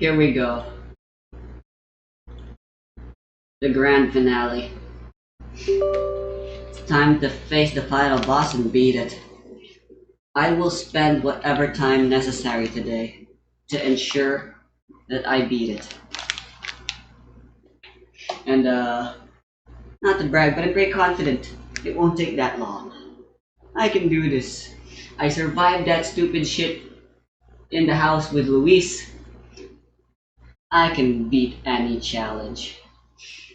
Here we go. The grand finale. It's time to face the final boss and beat it. I will spend whatever time necessary today to ensure that I beat it. And not to brag, but I'm very confident it won't take that long. I can do this. I survived that stupid shit in the house with Luis. I can beat any challenge.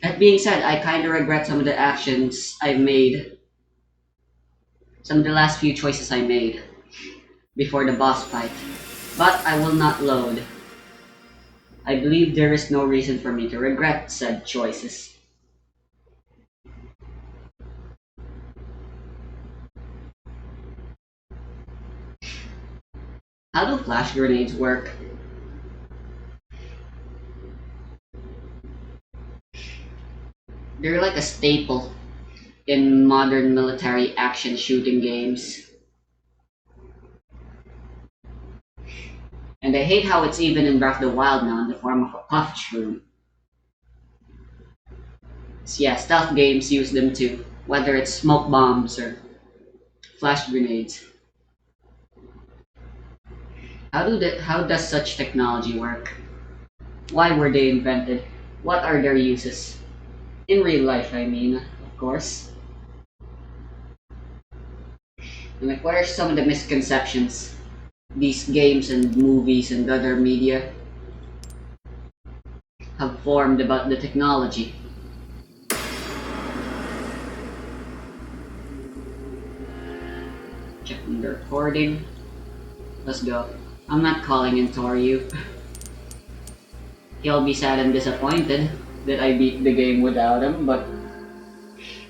That being said, I kinda regret some of the actions I made, some of the last few choices I made before the boss fight. But I will not load. I believe there is no reason for me to regret said choices. How do flash grenades work? They're like a staple in modern military action shooting games. And I hate how it's even in Breath of the Wild now in the form of a puff shroom. So yeah, stealth games use them too, whether it's smoke bombs or flash grenades. How does such technology work? Why were they invented? What are their uses? In real life, I mean, of course. And like, what are some of the misconceptions these games and movies and other media have formed about the technology? Checking the recording. Let's go. I'm not calling in Toryu. He'll be sad and disappointed that I beat the game without him, but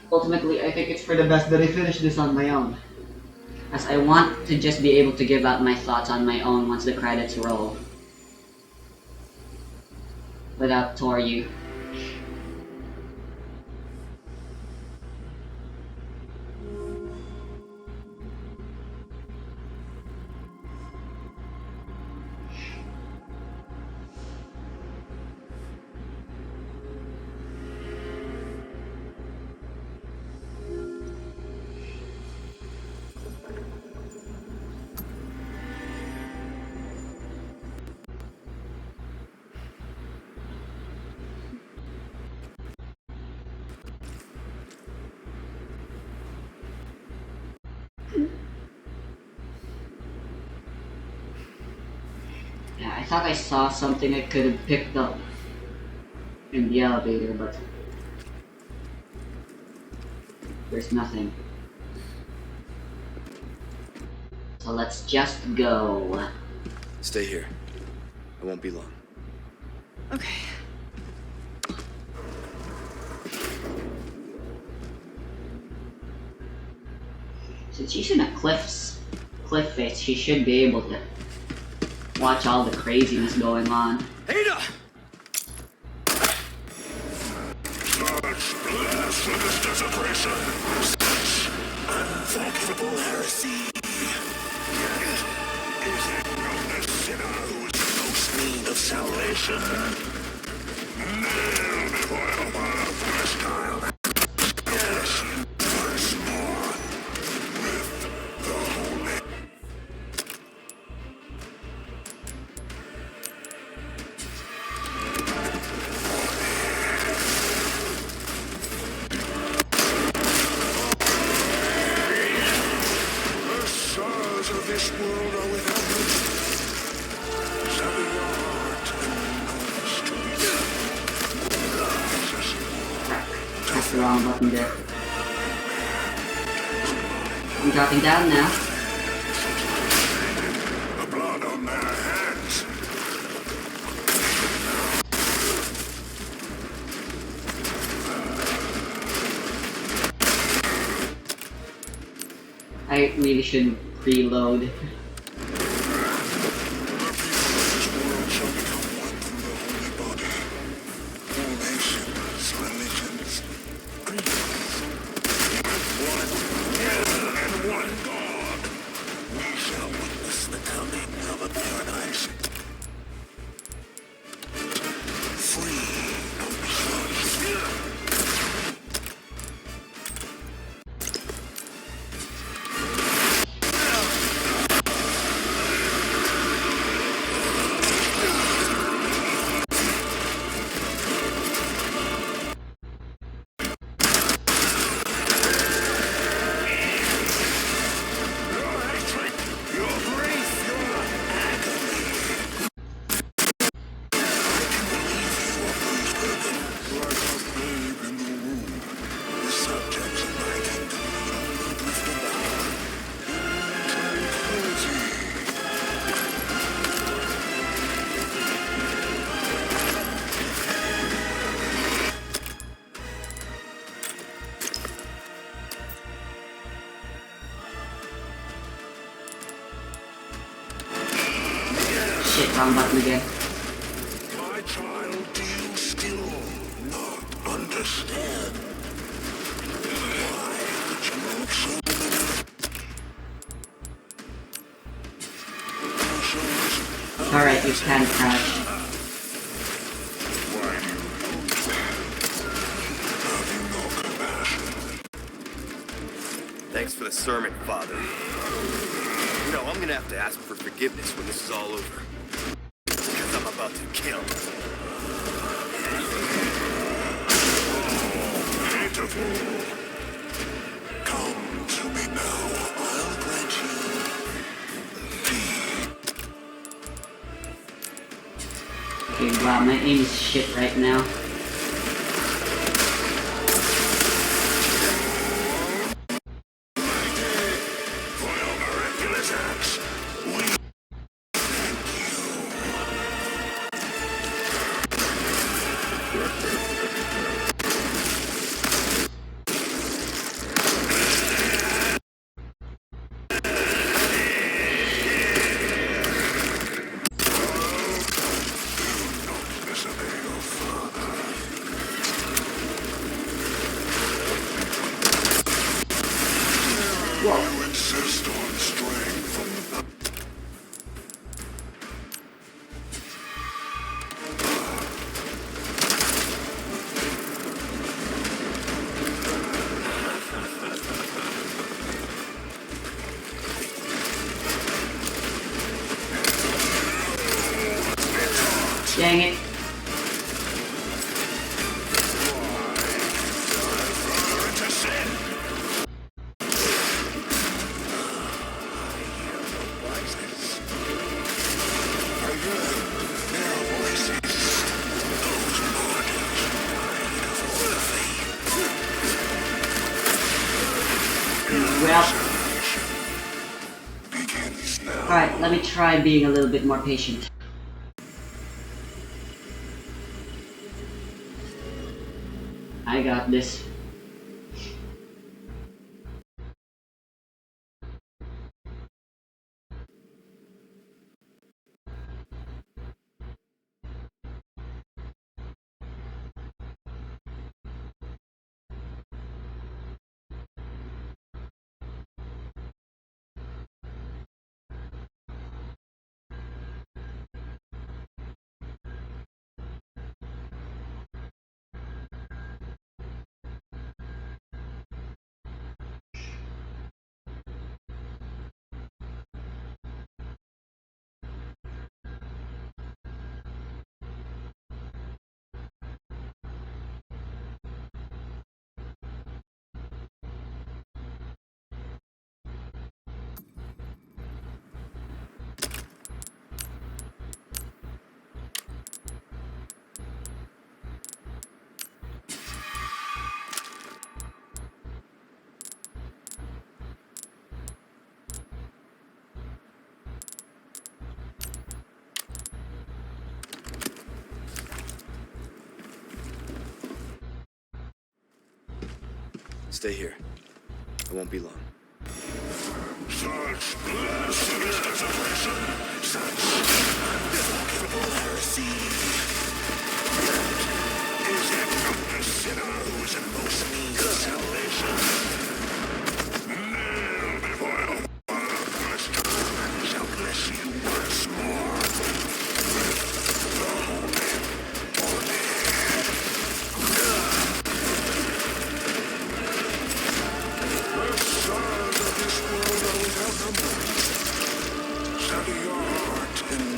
ultimately I think it's for the best that I finish this on my own. As I want to just be able to give out my thoughts on my own once the credits roll. Without Toryu. Yeah, I thought I saw something I could have picked up in the elevator, but there's nothing. So let's just go. Stay here. I won't be long. Okay. Since she's in a cliff face, she should be able to watch all the craziness going on. Ada! Such blasphemous desecration! Such unthankable heresy! Is it not the sinner who is in most need of salvation? Nail before the wall of flesh child! Yes, once more with the holy. The sorrows of this world are without me. Shall be your heart and knows to be Press the wrong button there. I'm dropping down now. the blood on their hands. I really should preload. The people of this world shall become one through the holy body. All nations, religions, creeds. One will and one God. We shall witness the coming of a paradise. shit, wrong button again. My child, do you still not understand? Why did you make so many Alright, you can crash. Thanks for the sermon, Father. You know, I'm gonna have to ask for forgiveness when this is all over. Because I'm about to kill. beautiful? Come to me now. I'll grant you Okay, wow, my aim is shit right now. for your miraculous acts. We disobey your father. Whoa. You insist on straying from the Dang it. into sin. Voices. I heard their voices. Those martyrs for the faith. Well, Begins now. alright, let me try being a little bit more patient. I got this. Stay here. I won't be long. Such blessed resurrection, such unforgivable heresy. Is it not the sinner who is in most need of salvation? Kneel before your Father first time, and he shall bless you once more. The holy the stars of this world are without number. Set your heart in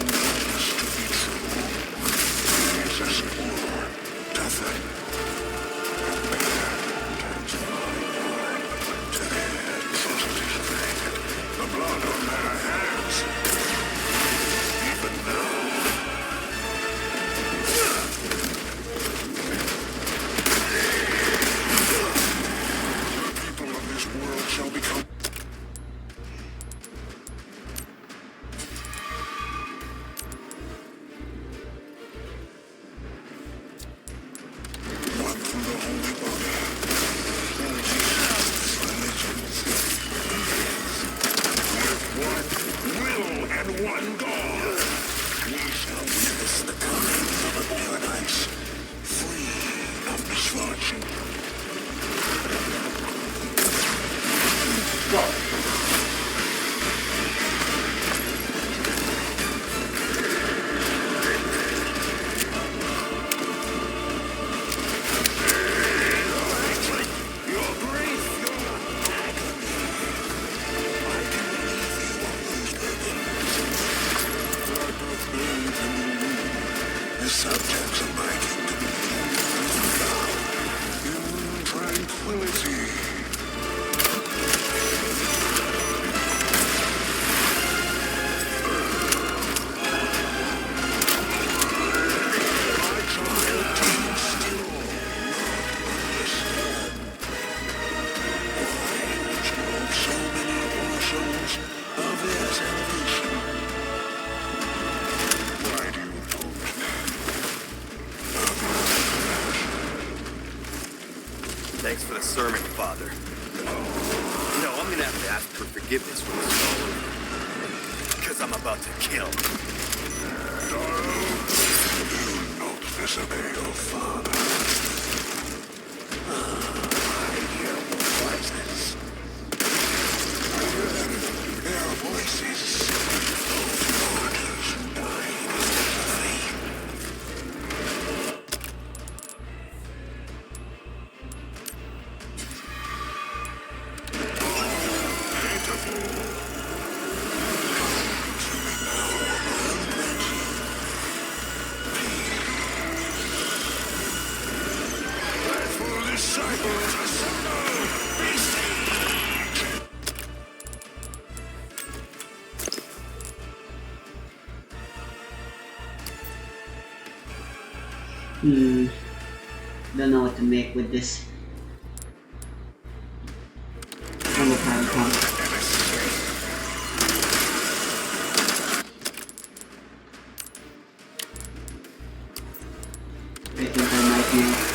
subjects of my kingdom in tranquility. My child can still not understand why would you hold so many portions of their salvation. Why do you hold Thanks for the sermon, Father. You know, I'm gonna have to ask for forgiveness when this is all over. Because I'm about to kill. do not disobey your father? I hear voices. I hear them. They are voices of martyrs who died in the faith. Faithful disciples, assemble! Besiege! Don't know what to make with this. One more time, come. I think I might know.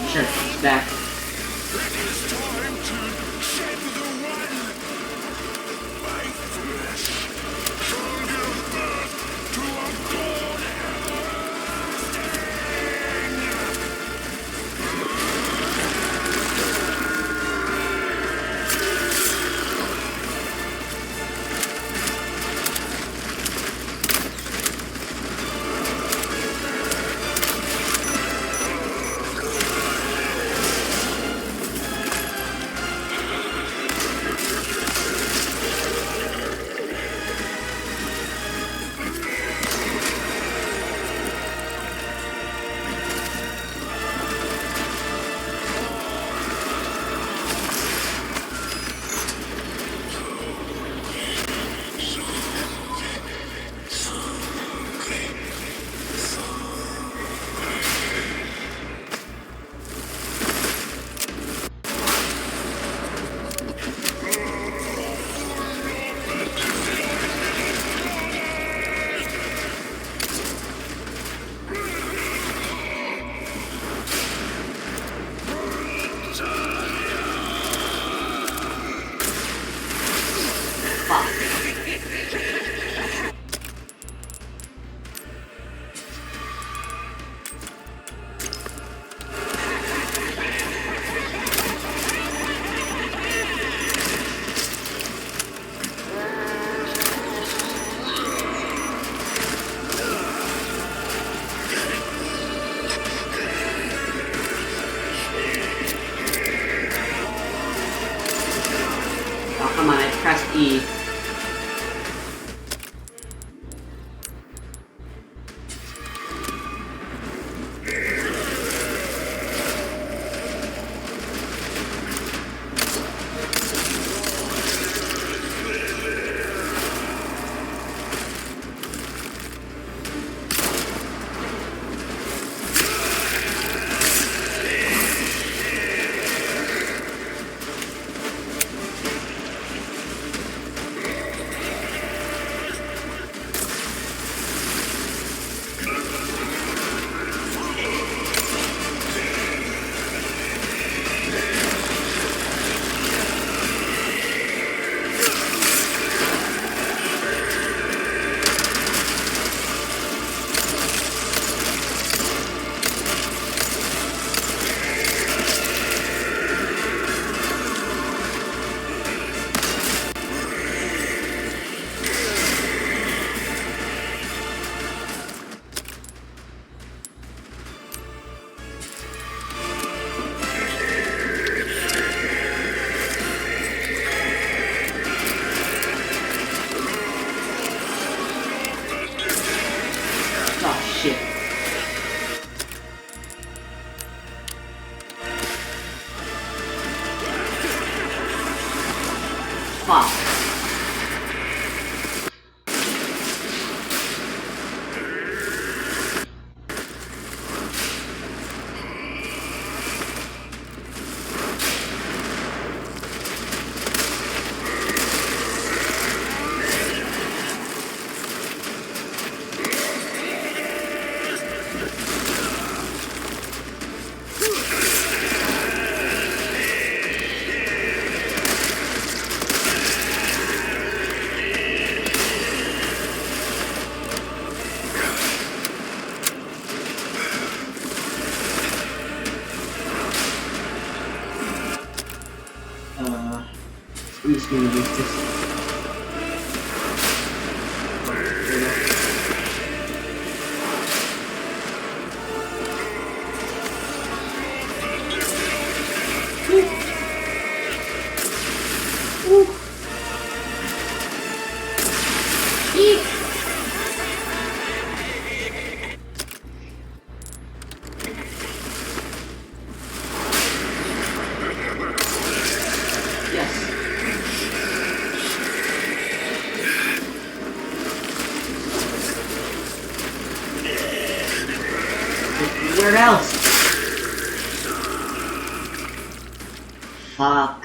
Sure, it's back. It is time to shed the one. My flesh shall give birth to a God Oh, come on, I pressed E. Fuck. I'm just gonna use this. Where else? Fuck.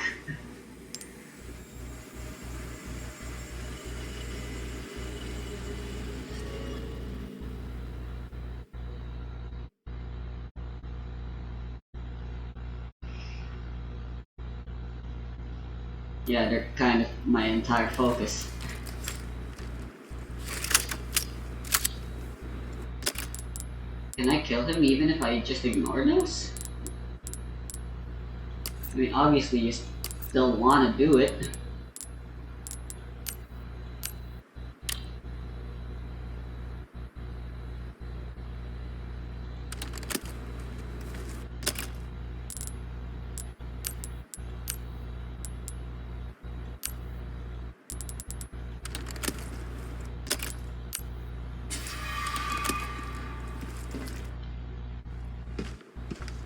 Yeah, they're kind of my entire focus. Can I kill him even if I just ignore those? I mean, obviously you still want to do it.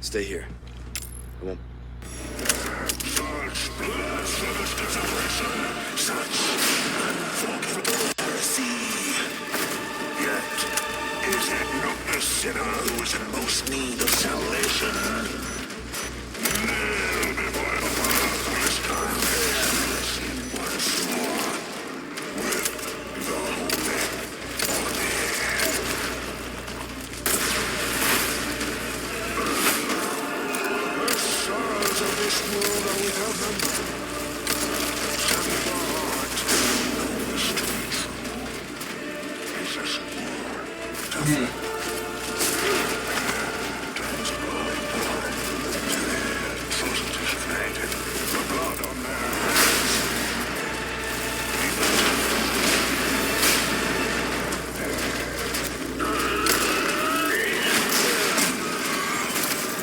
Stay here. I won't. Such blasphemous desperation, such unforgivable heresy. Yet, is it not the sinner who is in most need of salvation? Kneel before the path of his kindness once more with the holy body. The sorrows of this world are without number. Sadden the heart, knows to be true. Is a secure to Okay. turns glowing blood. Trust is faded. The blood on their hands.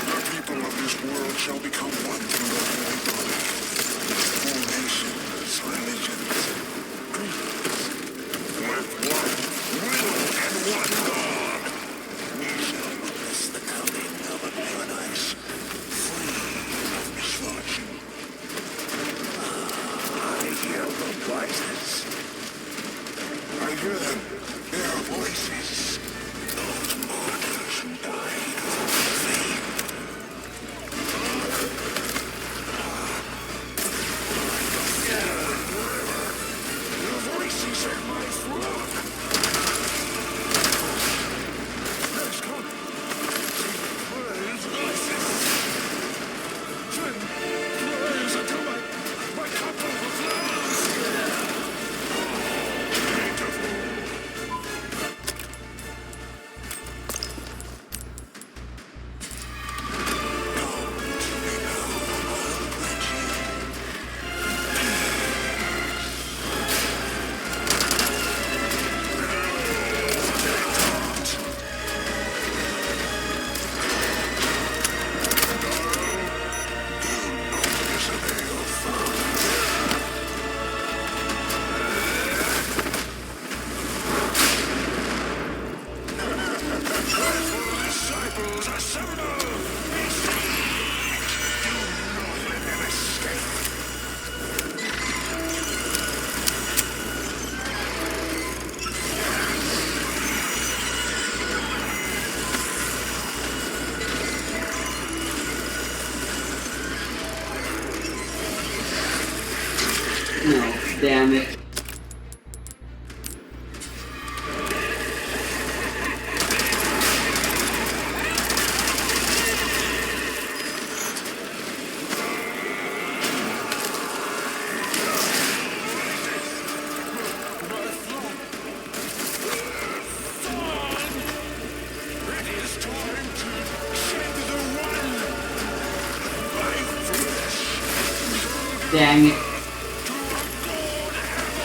The people of this world shall become one through the holy body. All nations, religions, Damn it. It is time to shed the one. My flesh Dang it. to a god hammer.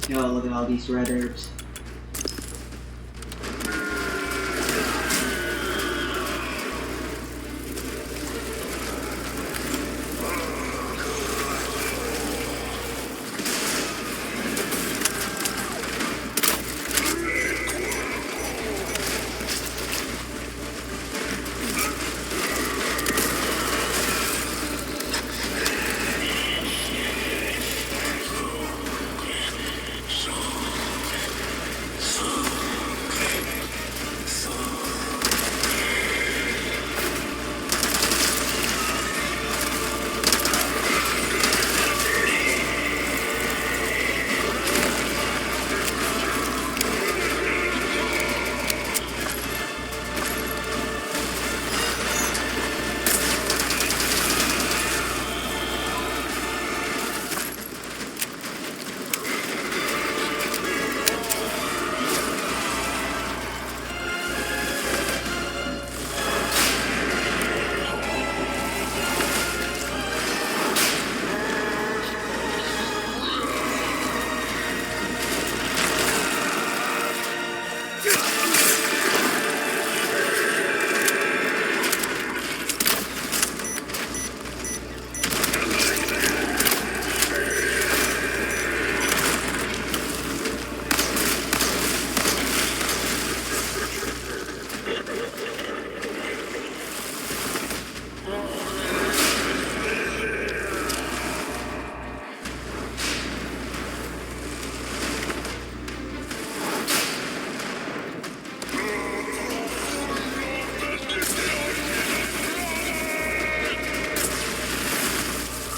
Yo, look at all these red herbs.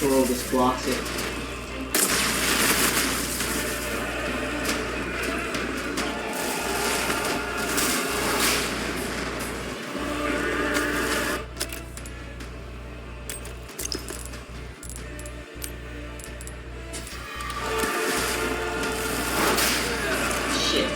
Cool, this blocks it. Shit.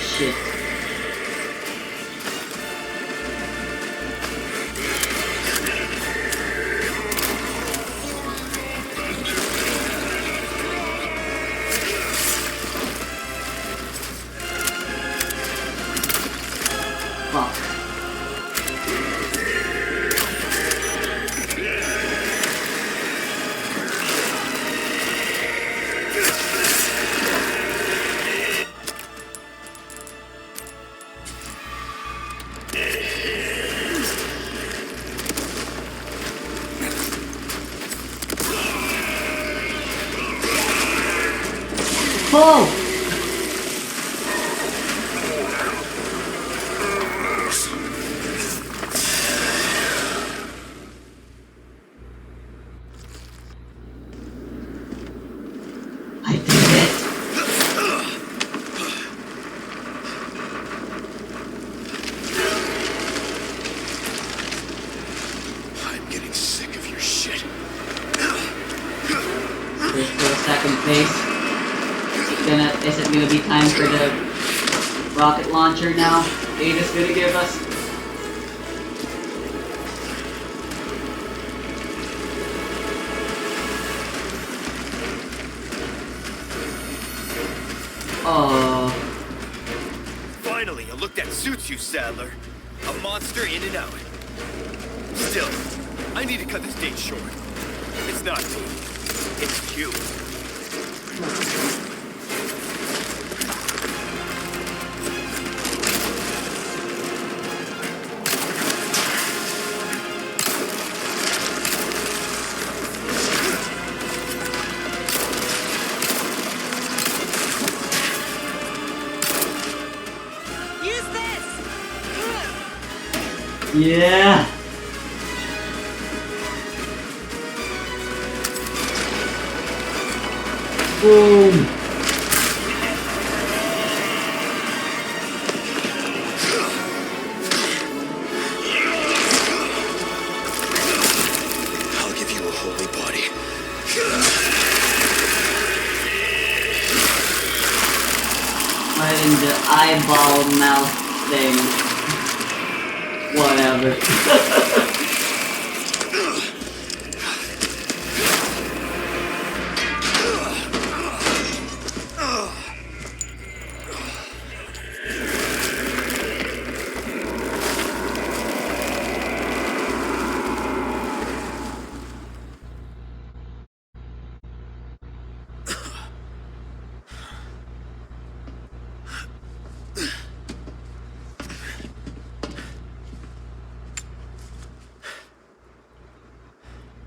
Shit. Fuck. Oh! I did it! second place. Is it gonna be time for the rocket launcher now? Ada's gonna give us. Oh. Finally, a look that suits you, Sadler. A monster in and out. Still, I need to cut this date short. It's not me. It's you. Use this! Yeah. Boom. I'll give you a holy body. Right in the eyeball mouth thing. Whatever.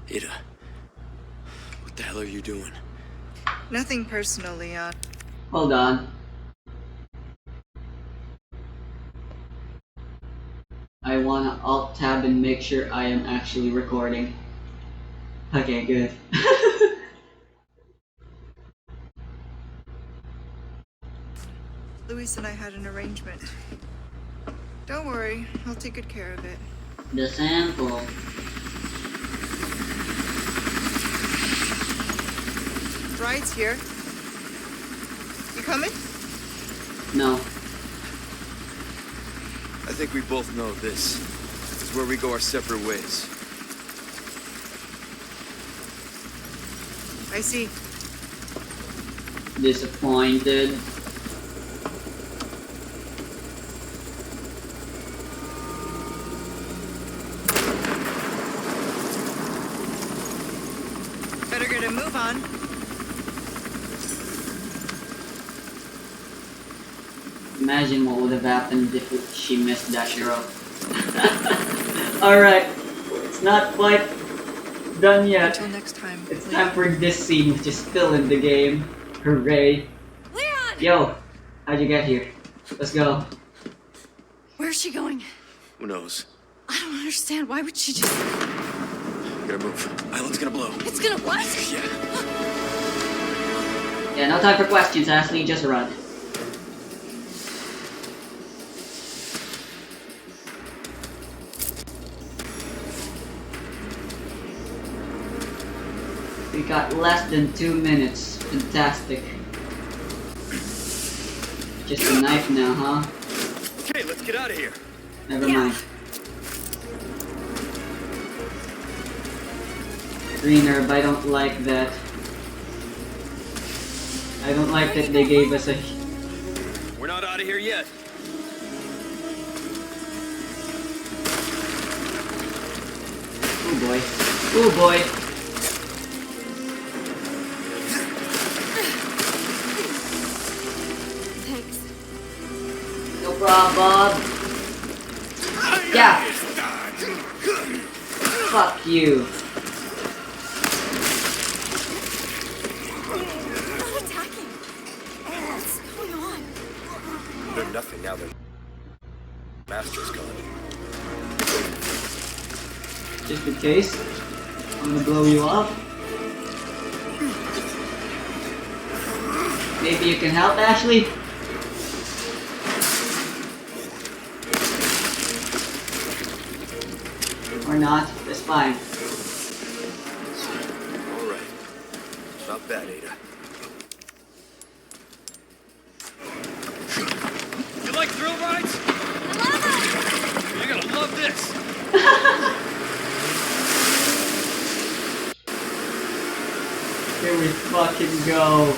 Ada, what the hell are you doing? Nothing personal, Leon. Hold on. I wanna alt tab and make sure I am actually recording. Okay, good. Luis and I had an arrangement. Don't worry, I'll take good care of it. The sample. Ride's here. You coming? No. I think we both know this is where we go our separate ways. I see. Disappointed. Better get a move on. Imagine what would have happened if she missed that girl. Alright, it's not quite done yet. Until next time. It's time for this scene, which is still in the game. Hooray. Leon! Yo, how'd you get here? Let's go. Where's she going? Who knows? I don't understand. Why would she just... Gotta move. Island's gonna blow. It's gonna what? Yeah. Yeah, no time for questions, Ashley, just run. We got less than 2 minutes. Fantastic. Just a knife now, huh? Okay, let's get out of here. Never Yeah. mind. Green herb, I don't like that. I don't like that they gave us a... We're not out of here yet. Oh boy. Oh boy. Thanks. No problem, Bob. Yeah. Fuck you. Not attacking. What's going on? They're nothing now that Master's gone. Just in case, I'm gonna blow you up. Maybe you can help, Ashley? Or not, that's fine. All right. Not bad, Ada. Here we fucking go.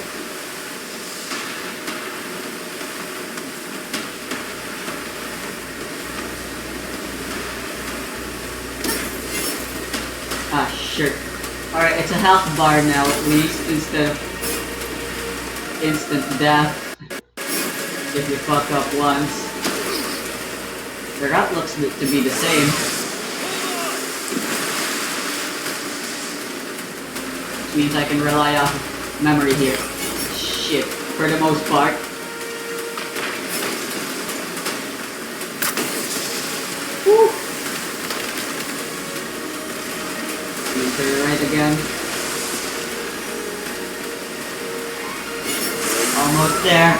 Ah, shit. Alright, it's a health bar now at least, instead of instant death. If you fuck up once. The route looks to be the same. Which means I can rely off memory here. Shit, for the most part. Woo! To the right again. Almost there.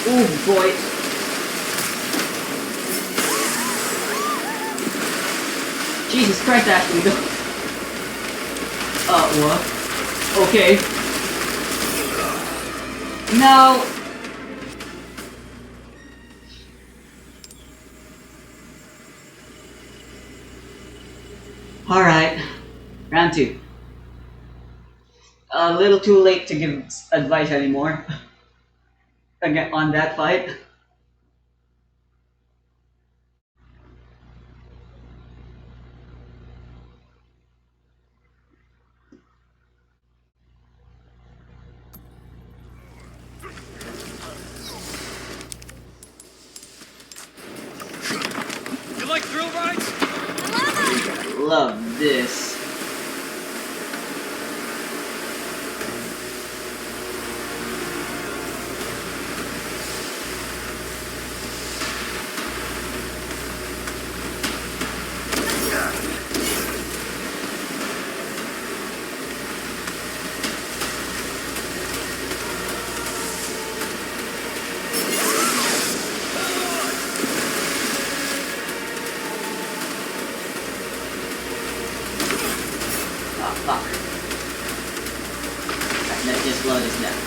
Oh boy. Jesus Christ, Ashley, go. What? Okay. No! Alright. Round 2. A little too late to give advice anymore. Again, on that fight. You like thrill rides? Love this. Fuck. Let's just slow this down.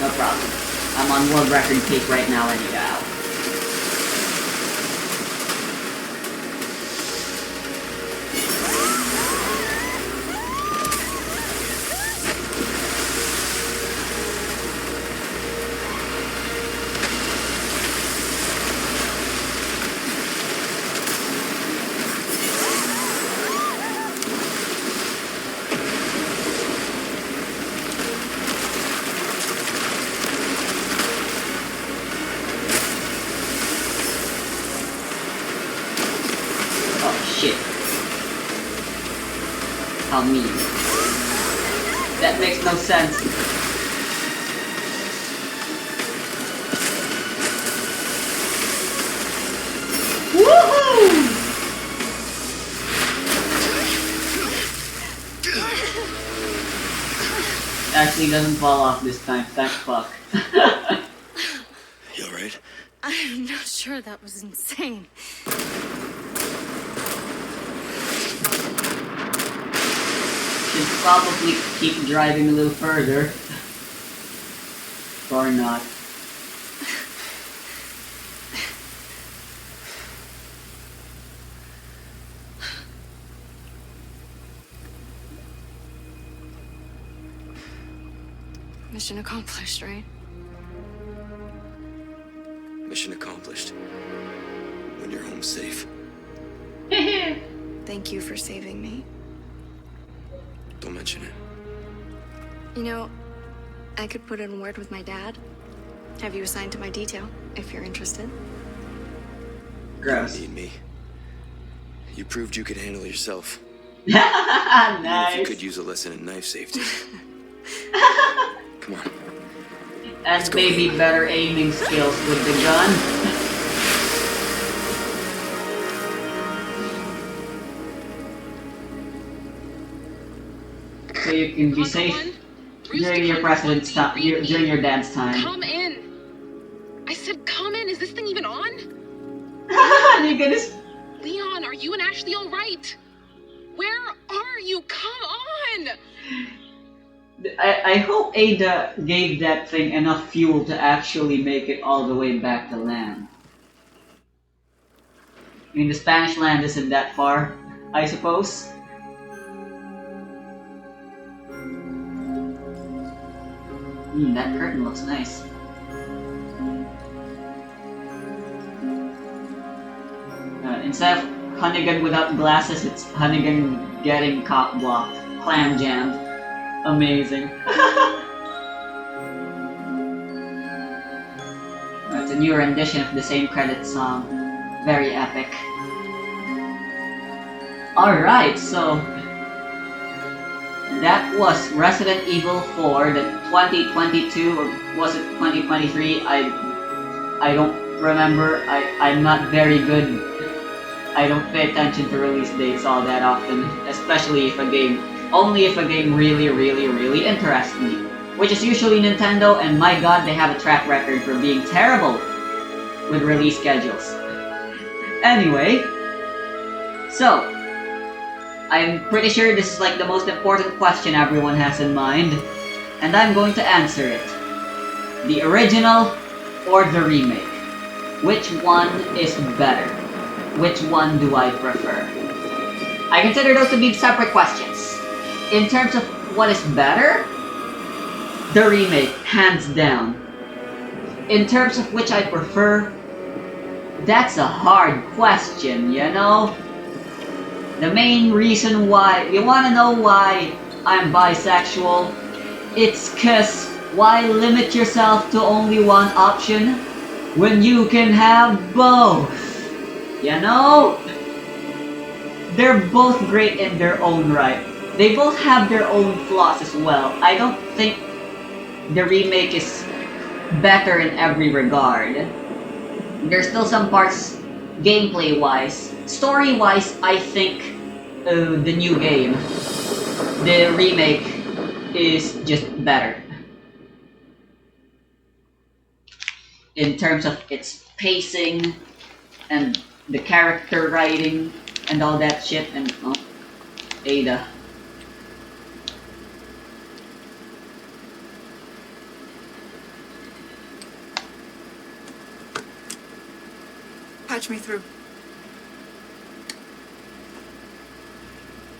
No problem. I'm on world record pace right now anyhow. Shit. How mean. That makes no sense. Woohoo! Actually doesn't fall off this time, thank fuck. You alright? I'm not sure, that was insane. Should probably keep driving a little further. Or not. Mission accomplished, right? Mission accomplished. When you're home safe. Thank you for saving me. Don't mention it. You know, I could put in a word with my dad. Have you assigned to my detail, if you're interested. You Gross. don't need me. You proved you could handle yourself. Even if you Nice. could use a lesson in knife safety. Come on. And maybe better aiming skills with the gun. So you can be safe during your president's time, during your dad's time. Come in. I said come in. Is this thing even on? You're gonna. Leon, are you and Ashley all right? Where are you? Come on. I hope Ada gave that thing enough fuel to actually make it all the way back to land. I mean, the Spanish land isn't that far, I suppose. That curtain looks nice. Instead of Hunnigan without glasses, it's Hunnigan getting cock blocked, clam jammed. Amazing. It's a new rendition of the same credit song. Very epic. Alright, so that was Resident Evil 4, the 2022, or was it 2023? I don't remember. I'm not very good. I don't pay attention to release dates all that often, especially if a game, only if a game really interests me. Which is usually Nintendo, and my god, they have a track record for being terrible with release schedules. Anyway, so, I'm pretty sure this is like the most important question everyone has in mind, and I'm going to answer it. The original or the remake? Which one is better? Which one do I prefer? I consider those to be separate questions. In terms of what is better, the remake, hands down. In terms of which I prefer, that's a hard question, you know? The main reason why, you wanna know why I'm bisexual? It's 'cause why limit yourself to only one option when you can have both? You know? They're both great in their own right. They both have their own flaws as well. I don't think the remake is better in every regard. There's still some parts, gameplay-wise. Story-wise, I think the new game, the remake, is just better. In terms of its pacing, and the character writing, and all that shit, and Ada. Patch me through.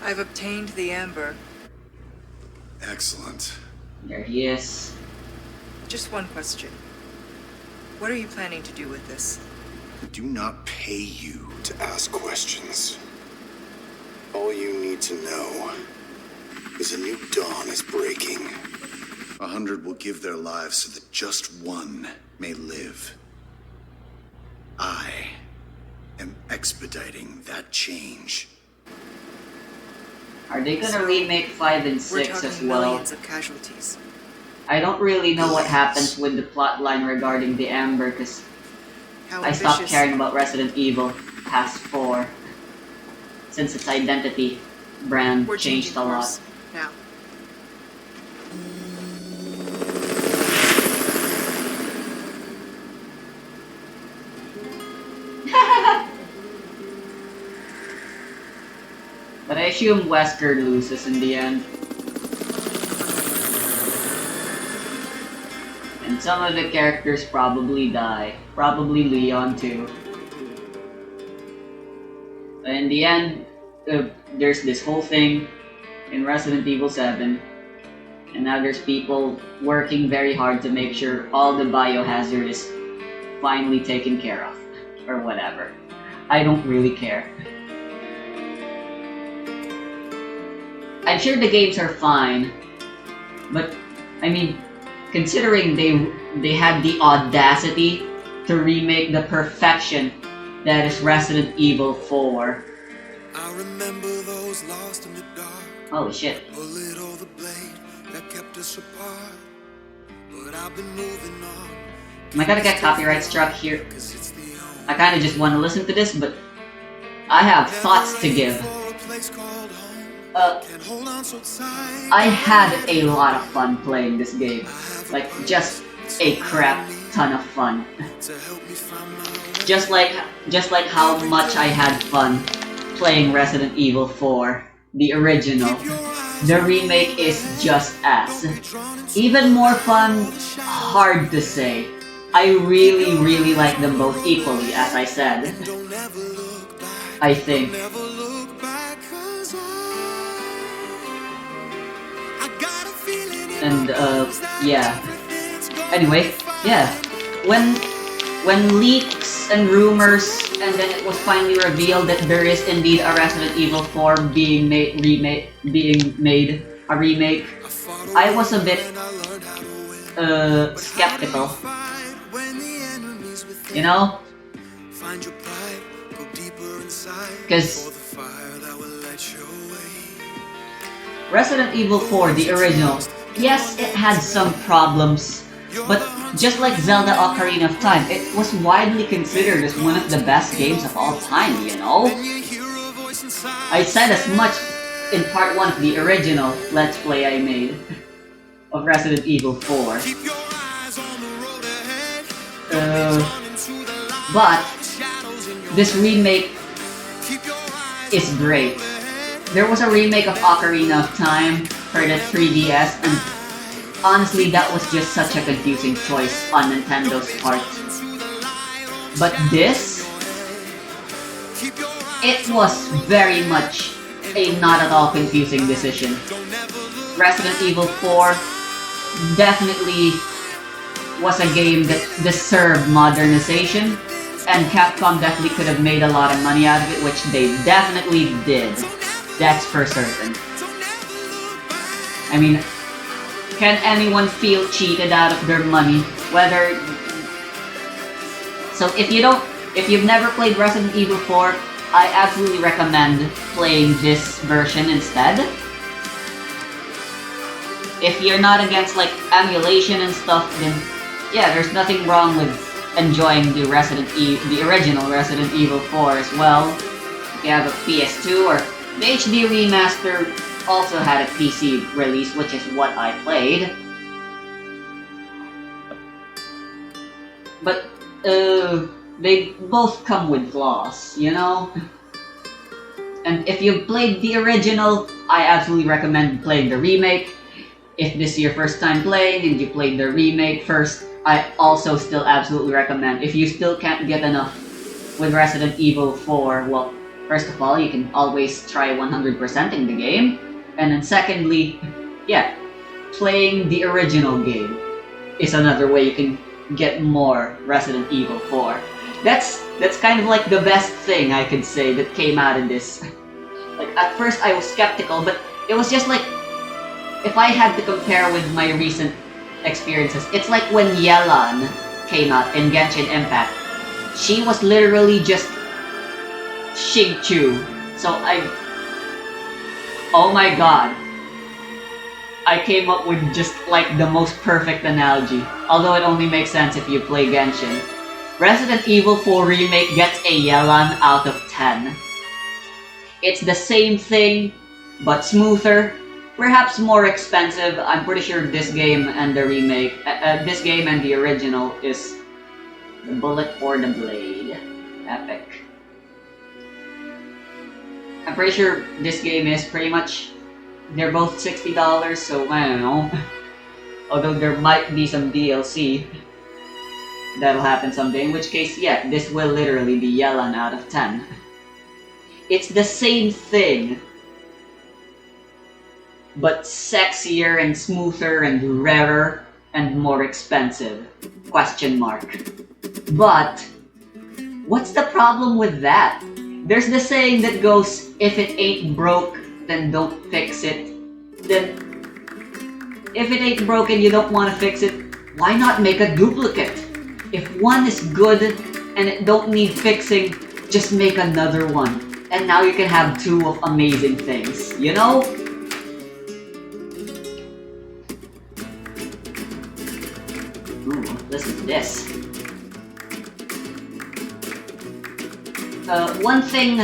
I've obtained the amber. Excellent. There he is. Just one question. What are you planning to do with this? I do not pay you to ask questions. All you need to know is a new dawn is breaking. 100 will give their lives so that just one may live. I am expediting that change. Are they gonna remake 5 and 6 as well? Millions of casualties. I don't really know what happens with the plotline regarding the Amber, because How I stopped ambitious. caring about Resident Evil past 4, since its identity brand We're changed changing a lot. course now. But I assume Wesker loses in the end. And some of the characters probably die. Probably Leon too. But in the end, there's this whole thing in Resident Evil 7. And now there's people working very hard to make sure all the biohazard is finally taken care of. Or whatever. I don't really care. I'm sure the games are fine, but I mean, considering they had the audacity to remake the perfection that is Resident Evil 4. I remember those lost in the dark. Holy shit. Bullet or the blade that kept us apart. But I've been moving on. Am I gonna get copyright struck here? 'Cause it's the only I kinda just wanna listen to this, but I have thoughts to give. for a place called home. Can't hold on so tight. I had a lot of fun playing this game. Like, just a crap ton of fun. To help me find my way. Just like how much I had fun playing Resident Evil 4, the original. Keep your eyes the remake is just as. Even more fun, hard to say. I really like them both equally, as I said. I think. And yeah. Anyway, yeah. When leaks and rumors, and then it was finally revealed that there is indeed a Resident Evil 4 being made a remake, I was a bit skeptical. You know? Because Resident Evil 4, the original, yes, it had some problems, but just like Zelda Ocarina of Time, it was widely considered as one of the best games of all time, you know? I said as much in part 1 of the original Let's Play I made of Resident Evil 4. But this remake is great. There was a remake of Ocarina of Time for the 3DS, and honestly, that was just such a confusing choice on Nintendo's part. But this, it was very much a not at all confusing decision. Resident Evil 4 definitely was a game that deserved modernization, and Capcom definitely could have made a lot of money out of it, which they definitely did. That's for certain. I mean, can anyone feel cheated out of their money? Whether... So if you've never played Resident Evil 4, I absolutely recommend playing this version instead. If you're not against like emulation and stuff, then yeah, there's nothing wrong with enjoying the original Resident Evil 4 as well. If you have a PS2, or the HD remaster also had a PC release, which is what I played. But they both come with flaws, you know? And if you've played the original, I absolutely recommend playing the remake. If this is your first time playing and you played the remake first, I also still absolutely recommend. If you still can't get enough with Resident Evil 4, well, first of all, you can always try 100%ing the game. And then secondly, yeah, playing the original game is another way you can get more Resident Evil 4. That's kind of like the best thing I could say that came out of this. Like, at first I was skeptical, but it was just like, if I had to compare with my recent experiences, it's like when Yelan came out in Genshin Impact. She was literally just Xingqiu. So oh my god. I came up with just like the most perfect analogy, although it only makes sense if you play Genshin. Resident Evil 4 Remake gets a Yelan out of 10. It's the same thing, but smoother, perhaps more expensive. I'm pretty sure this game and the remake, this game and the original is the bullet or the blade. Epic. I'm pretty sure this game is pretty much, they're both $60, so I don't know. Although there might be some DLC that'll happen someday, in which case, yeah, this will literally be Yelan out of 10. It's the same thing, but sexier and smoother and rarer and more expensive. Question mark. But what's the problem with that? There's the saying that goes, if it ain't broke, then don't fix it. Then, if it ain't broken, you don't want to fix it, why not make a duplicate? If one is good and it don't need fixing, just make another one. And now you can have two of amazing things, you know? Ooh, listen to this. One thing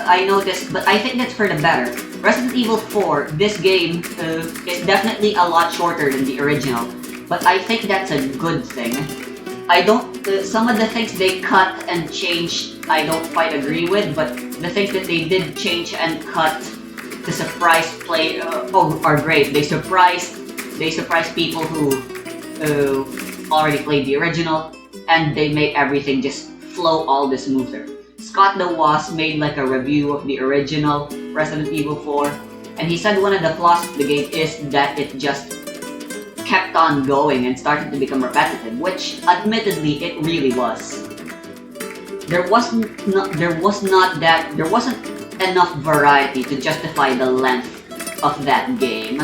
I noticed, but I think that's for the better. Resident Evil 4, this game is definitely a lot shorter than the original, but I think that's a good thing. I don't, some of the things they cut and changed, I don't quite agree with, but the things that they did change and cut to surprise are great. They surprise people who already played the original, and they make everything just flow all the smoother. Scott the Wasp made like a review of the original Resident Evil 4, and he said one of the flaws of the game is that it just kept on going and started to become repetitive, which admittedly it really was. There wasn't enough variety to justify the length of that game,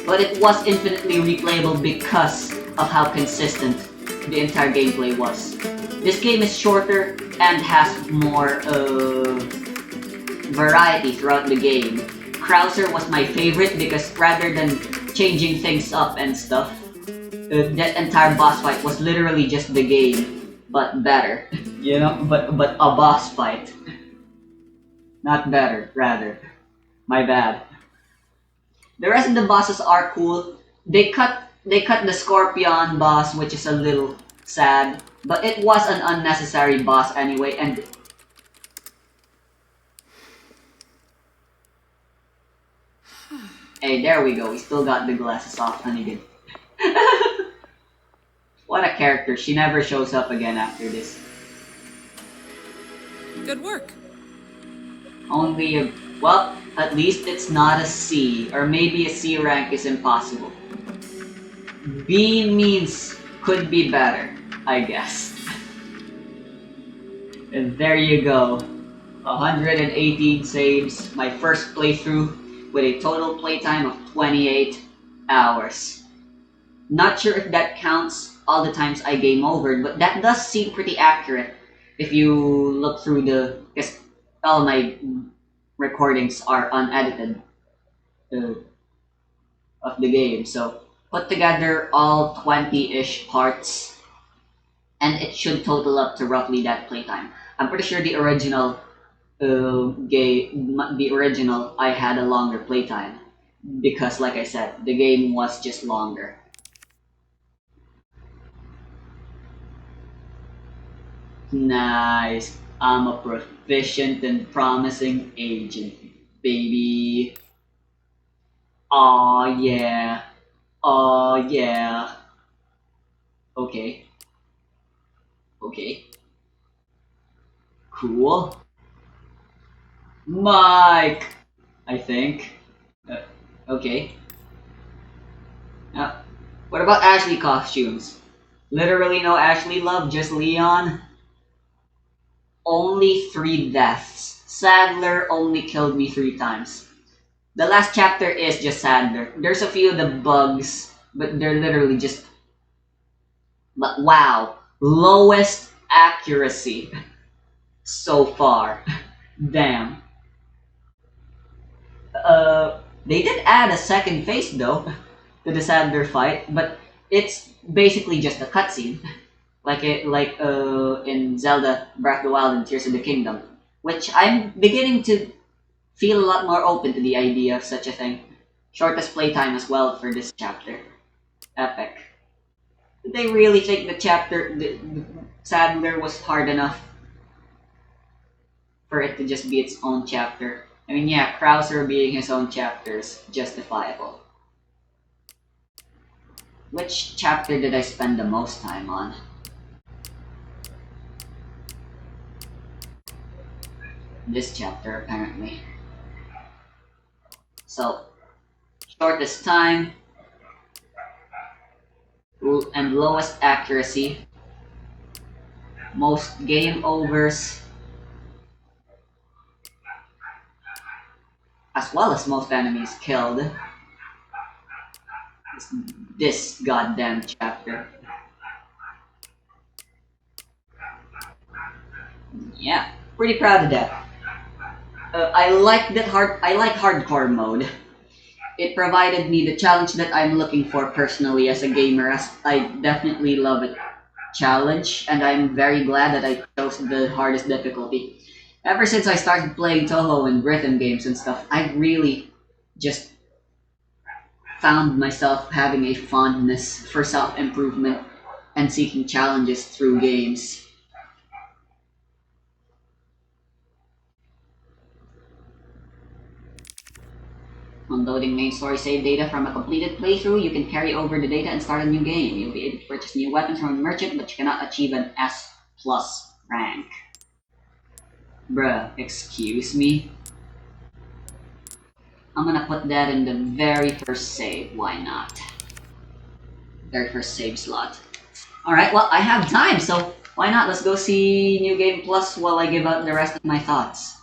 but it was infinitely replayable because of how consistent the entire gameplay was. This game is shorter and has more variety throughout the game. Krauser was my favorite because rather than changing things up and stuff, that entire boss fight was literally just the game, but better. You know, but a boss fight. Not better, rather. My bad. The rest of the bosses are cool. They cut the Scorpion boss, which is a little sad, but it was an unnecessary boss anyway, and hey, there we go. We still got the glasses off, Hunnigan. What a character. She never shows up again after this. Good work. Well, at least it's not a C, or maybe a C rank is impossible. B means could be better, I guess. And there you go. 118 saves, my first playthrough with a total playtime of 28 hours. Not sure if that counts all the times I game over, but that does seem pretty accurate if you look through because all my recordings are unedited of the game, so put together all 20-ish parts and it should total up to roughly that playtime. I'm pretty sure the original I had a longer playtime because, like I said, the game was just longer. Nice. I'm a proficient and promising agent, baby. Aw, yeah. Aw, yeah. Okay. Okay. Cool. Mike! I think. Okay. Now, what about Ashley costumes? Literally no Ashley love, just Leon? Only 3 deaths. Sadler only killed me 3 times. The last chapter is just Sadler. There's a few of the bugs, but they're literally just... But wow, lowest accuracy so far. Damn. They did add a second phase though to the Sadler fight, but it's basically just a cutscene. Like in Zelda Breath of the Wild and Tears of the Kingdom, which I'm beginning to feel a lot more open to the idea of such a thing. Shortest playtime as well for this chapter. Epic. Did they really think the Sadler was hard enough for it to just be its own chapter? I mean, yeah, Krauser being his own chapter is justifiable. Which chapter did I spend the most time on? This chapter, apparently. So, shortest time and lowest accuracy, most game overs, as well as most enemies killed. This goddamn chapter. Yeah, pretty proud of that. I like hardcore mode. It provided me the challenge that I'm looking for personally as a gamer, as I definitely love a challenge, and I'm very glad that I chose the hardest difficulty. Ever since I started playing Toho and rhythm games and stuff, I really just found myself having a fondness for self-improvement and seeking challenges through games. On loading main story save data from a completed playthrough, you can carry over the data and start a new game. You'll be able to purchase new weapons from a merchant, but you cannot achieve an S+ rank. Bruh, excuse me? I'm gonna put that in the very first save, why not? Very first save slot. Alright, well, I have time, so why not? Let's go see New Game Plus while I give out the rest of my thoughts.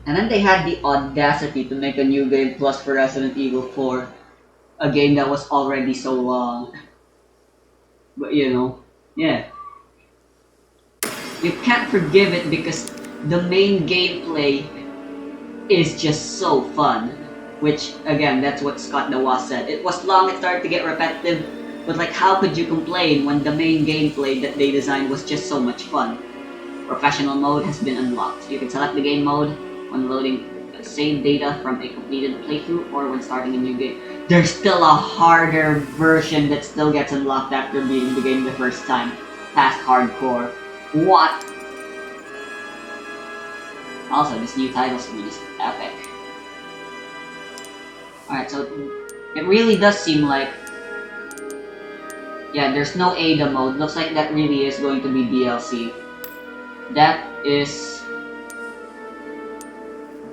And then they had the audacity to make a New Game Plus for Resident Evil 4. A game that was already so long. But you know, yeah. You can't forgive it because the main gameplay is just so fun. Which, again, that's what Scott DeWass said. It was long, it started to get repetitive, but like, how could you complain when the main gameplay that they designed was just so much fun? Professional mode has been unlocked. You can select the game mode when loading save data from a completed playthrough or when starting a new game. There's still a harder version that still gets unlocked after beating the game the first time. Past hardcore. What? Also, this new title screen is epic. Alright, so it really does seem like... Yeah, there's no Ada mode. Looks like that really is going to be DLC. That is...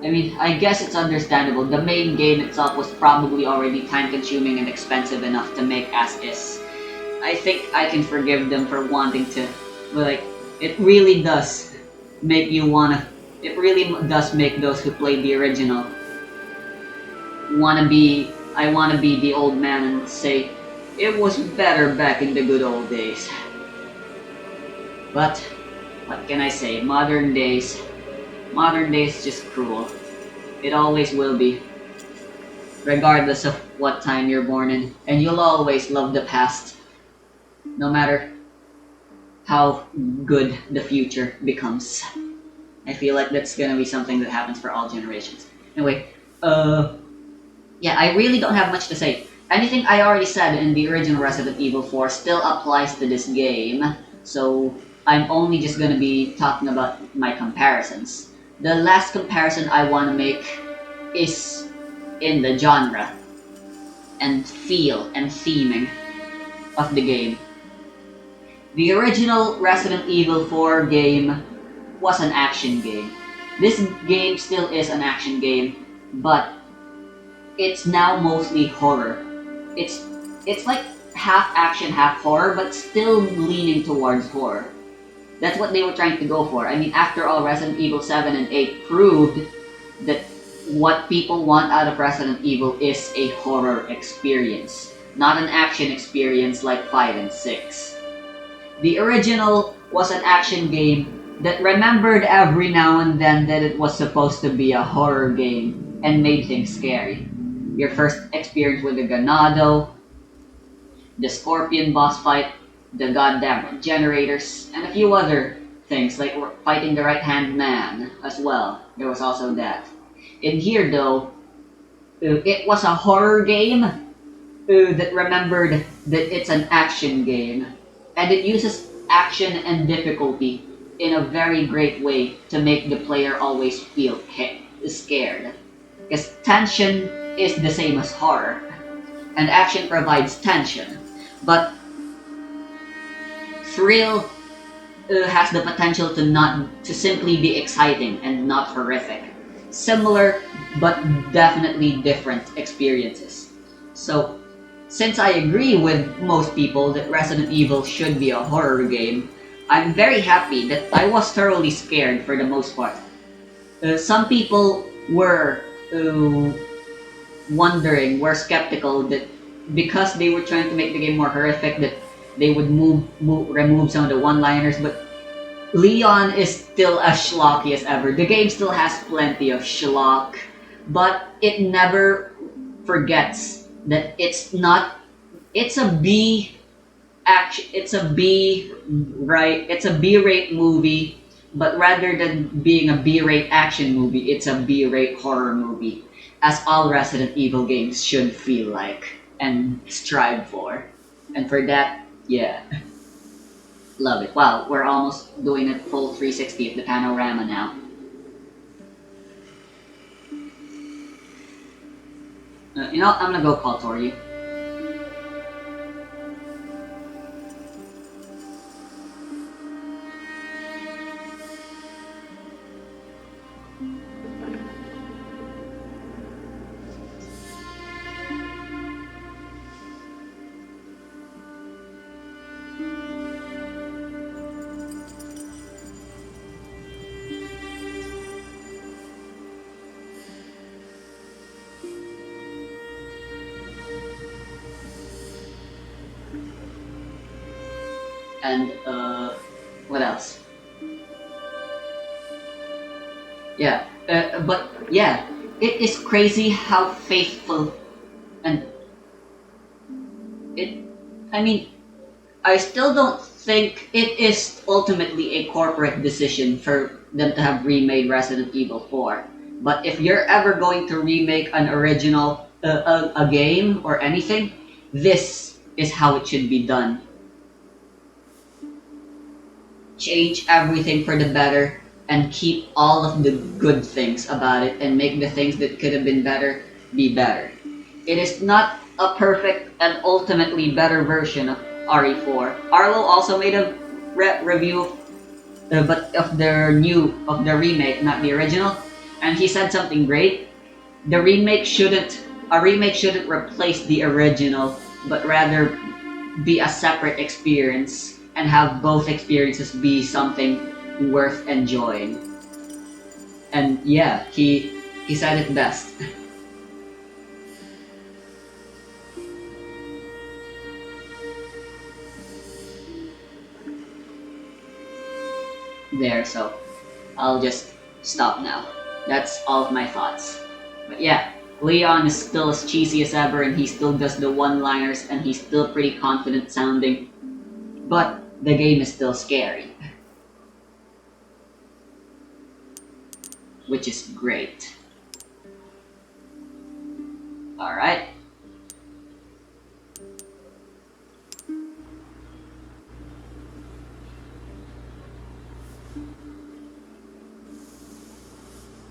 I mean, I guess it's understandable. The main game itself was probably already time-consuming and expensive enough to make as is. I think I can forgive them for wanting to, but like, it really does make you wanna... It really does make those who played the original wanna be... I wanna be the old man and say, it was better back in the good old days. But, what can I say? Modern days just cruel. It always will be. Regardless of what time you're born in. And you'll always love the past. No matter how good the future becomes. I feel like that's gonna be something that happens for all generations. Anyway, yeah, I really don't have much to say. Anything I already said in the original Resident Evil 4 still applies to this game. So, I'm only just gonna be talking about my comparisons. The last comparison I want to make is in the genre and feel and theming of the game. The original Resident Evil 4 game was an action game. This game still is an action game, but it's now mostly horror. It's like half action, half horror, but still leaning towards horror. That's what they were trying to go for. I mean, after all, Resident Evil 7 and 8 proved that what people want out of Resident Evil is a horror experience, not an action experience like 5 and 6. The original was an action game that remembered every now and then that it was supposed to be a horror game and made things scary. Your first experience with the Ganado, the Scorpion boss fight, the goddamn generators, and a few other things like fighting the right-hand man as well. There was also that. In here though, it was a horror game that remembered that it's an action game. And it uses action and difficulty in a very great way to make the player always feel scared. Because tension is the same as horror, and action provides tension. But thrill has the potential to simply be exciting and not horrific. Similar, but definitely different experiences. So, since I agree with most people that Resident Evil should be a horror game, I'm very happy that I was thoroughly scared for the most part. Some people were were skeptical that because they were trying to make the game more horrific, that they would remove some of the one-liners, but Leon is still as schlocky as ever. The game still has plenty of schlock, but it never forgets that it's a B-rate movie, but rather than being a B-rate action movie, it's a B-rate horror movie, as all Resident Evil games should feel like and strive for. And for that, yeah. Love it. Wow, we're almost doing a full 360 of the panorama now. You know, I'm gonna go call Tori. And, what else? Yeah, but yeah, it is crazy how faithful and I mean, I still don't think it is ultimately a corporate decision for them to have remade Resident Evil 4. But if you're ever going to remake an original, a game or anything, this is how it should be done. Change everything for the better and keep all of the good things about it and make the things that could have been better be better. It is not a perfect and ultimately better version of RE4. Arlo also made a review but of their remake, not the original, and he said something great. A remake shouldn't replace the original, but rather be a separate experience and have both experiences be something worth enjoying. And yeah, he said it best. There, so I'll just stop now. That's all of my thoughts. But yeah, Leon is still as cheesy as ever, and he still does the one-liners, and he's still pretty confident sounding. But the game is still scary. Which is great. Alright.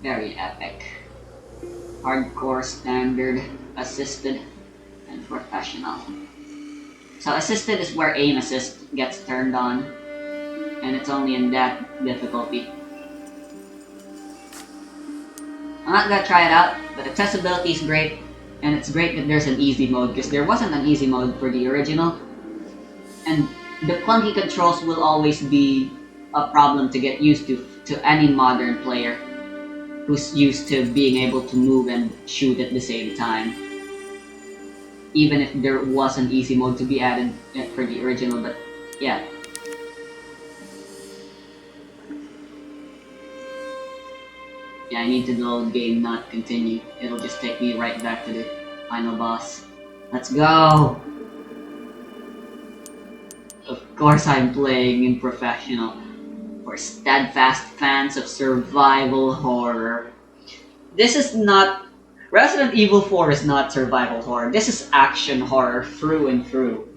Very epic. Hardcore, standard, assisted, and professional. So assisted is where aim assist gets turned on, and it's only in that difficulty. I'm not gonna try it out, but accessibility is great, and it's great that there's an easy mode, because there wasn't an easy mode for the original. And the clunky controls will always be a problem to get used to any modern player who's used to being able to move and shoot at the same time. Even if there was an easy mode to be added for the original, but yeah. Yeah, I need to load game, not continue. It'll just take me right back to the final boss. Let's go! Of course I'm playing in professional. For steadfast fans of survival horror. This is not... Resident Evil 4 is not survival horror. This is action horror through and through.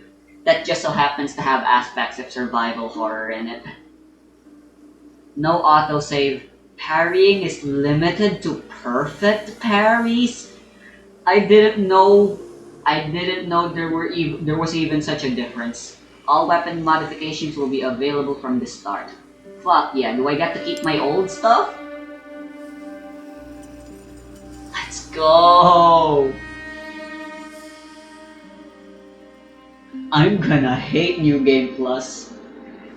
That just so happens to have aspects of survival horror in it. No autosave. Parrying is limited to perfect parries. I didn't know there was even such a difference. All weapon modifications will be available from the start. Fuck yeah, do I get to keep my old stuff? Let's go! I'm gonna hate New Game Plus.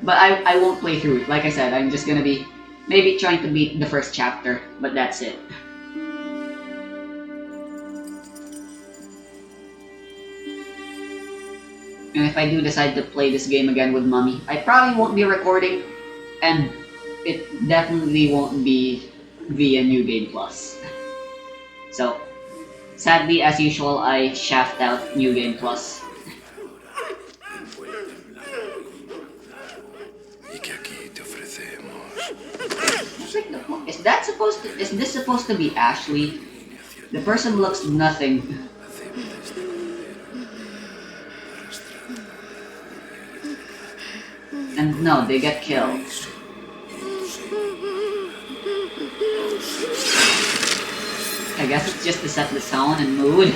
But I won't play through it. Like I said, I'm just gonna be maybe trying to beat the first chapter, but that's it. And if I do decide to play this game again with Mommy, I probably won't be recording, and it definitely won't be via New Game Plus. So, sadly, as usual, I shaft out New Game Plus. Is this supposed to be Ashley? The person looks nothing. And no, they get killed. I guess it's just to set the tone and mood.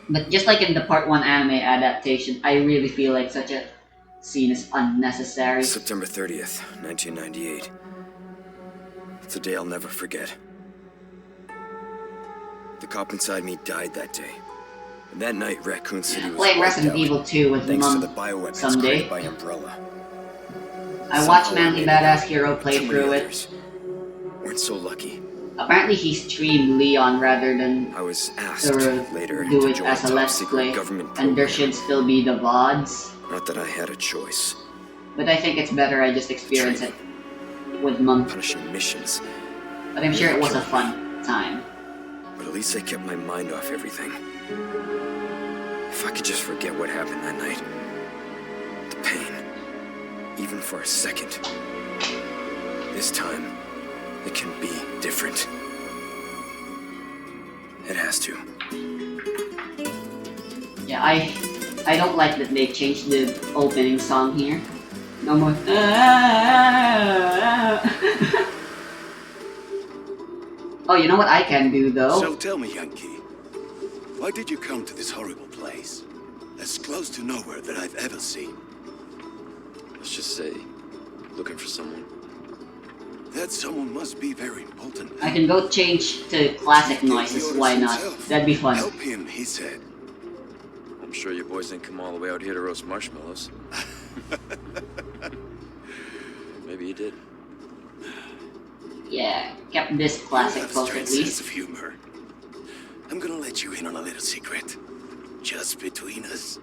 But just like in the Part 1 anime adaptation, I really feel like such a scene is unnecessary. September 30th, 1998. It's a day I'll never forget. The cop inside me died that day. And that night, Raccoon City was Playing wiped Resident out, Evil 2 with thanks to Mom the bioweapons someday. created by Umbrella. I watched Somehow Manly I made Badass Hero play Too many through it. others weren't so lucky. Apparently he streamed Leon rather than I was asked later do to it join as a top Let's secret Play. government And there program. should still be the VODs. Not that I had a choice. But I think it's better I just experience it with Mom. Punishing missions. But I'm sure it was a fun time. But at least I kept my mind off everything. If I could just forget what happened that night. The pain. Even for a second. This time, it can be different. It has to. Yeah, I don't like that they changed the opening song here. No more. Oh, you know what I can do though? So tell me, Yankee, why did you come to this horrible place? As close to nowhere that I've ever seen. Let's just say, looking for someone. That someone must be very important. I can go change to classic noises. Why not? That'd be fun. Help him, he said. I'm sure you boys didn't come all the way out here to roast marshmallows. Maybe you did. Yeah, kept this classic You have a folk strange at sense least. of humor. I'm gonna let you in on a little secret. Just between us.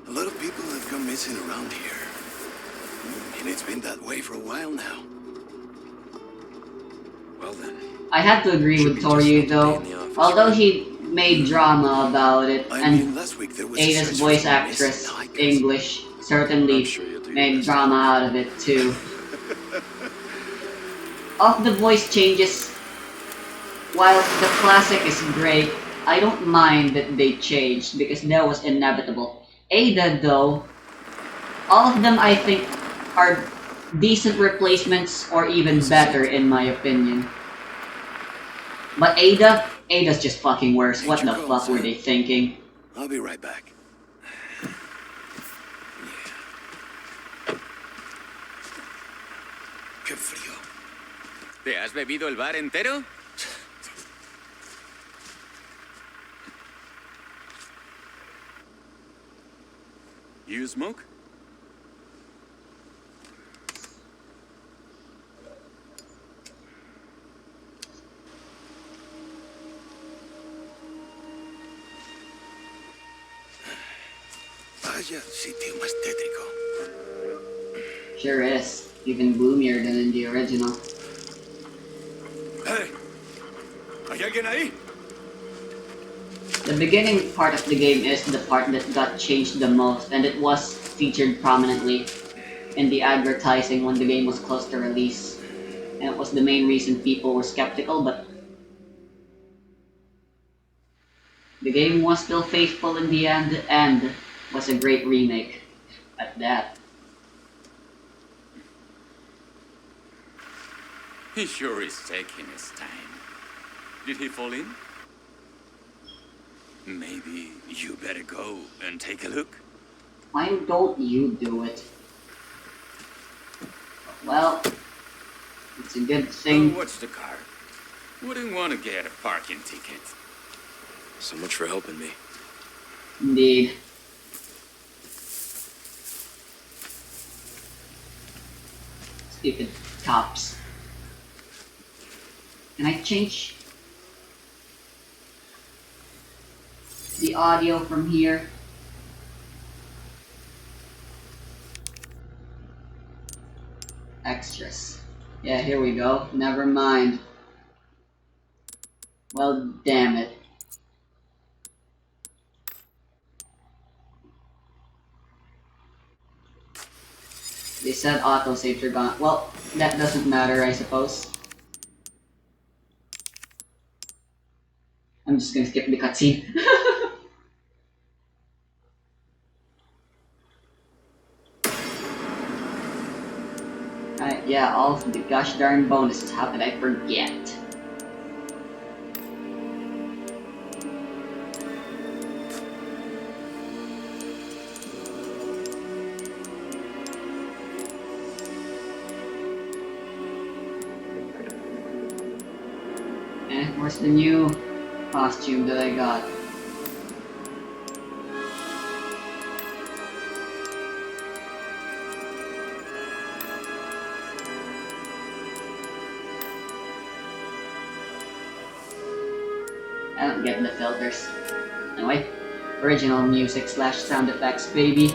A lot of people have gone missing around here. And it's been that way for a while now. Well then. I have to agree Should with be just Toryu another though. day in the office, Although right? he made drama about it, I and mean, last week there was a Ada's search voice for missing actress, hikers. English, certainly I'm sure you'll do your made best. drama out of it too. Of the voice changes, while the classic is great, I don't mind that they changed because that was inevitable. Ada though, all of them I think are decent replacements or even better in my opinion. But Ada's just fucking worse. What the fuck were they thinking? I'll be right back. Qué frío. ¿Te has bebido el bar entero? You smoke? Vaya sitio más tétrico. Sure is. Even gloomier than in the original. Hey! ¿Hay alguien ahí? The beginning part of the game is the part that got changed the most, and it was featured prominently in the advertising when the game was close to release. And it was the main reason people were skeptical, but the game was still faithful in the end, and was a great remake at that. He sure is taking his time. Did he fall in? Maybe you better go and take a look. Why don't you do it? Well, it's a good thing. What's the car? Wouldn't want to get a parking ticket. So much for helping me. Indeed. Stupid cops. Can I change the audio from here? Extras. Yeah, here we go. Never mind. Well, damn it. They said autosaves are gone. Well, that doesn't matter, I suppose. I'm just gonna skip the cutscene. Yeah, all of the gosh darn bonuses. How could I forget? Where's the new costume that I got? I don't get the filters. Anyway, original music / sound effects, baby.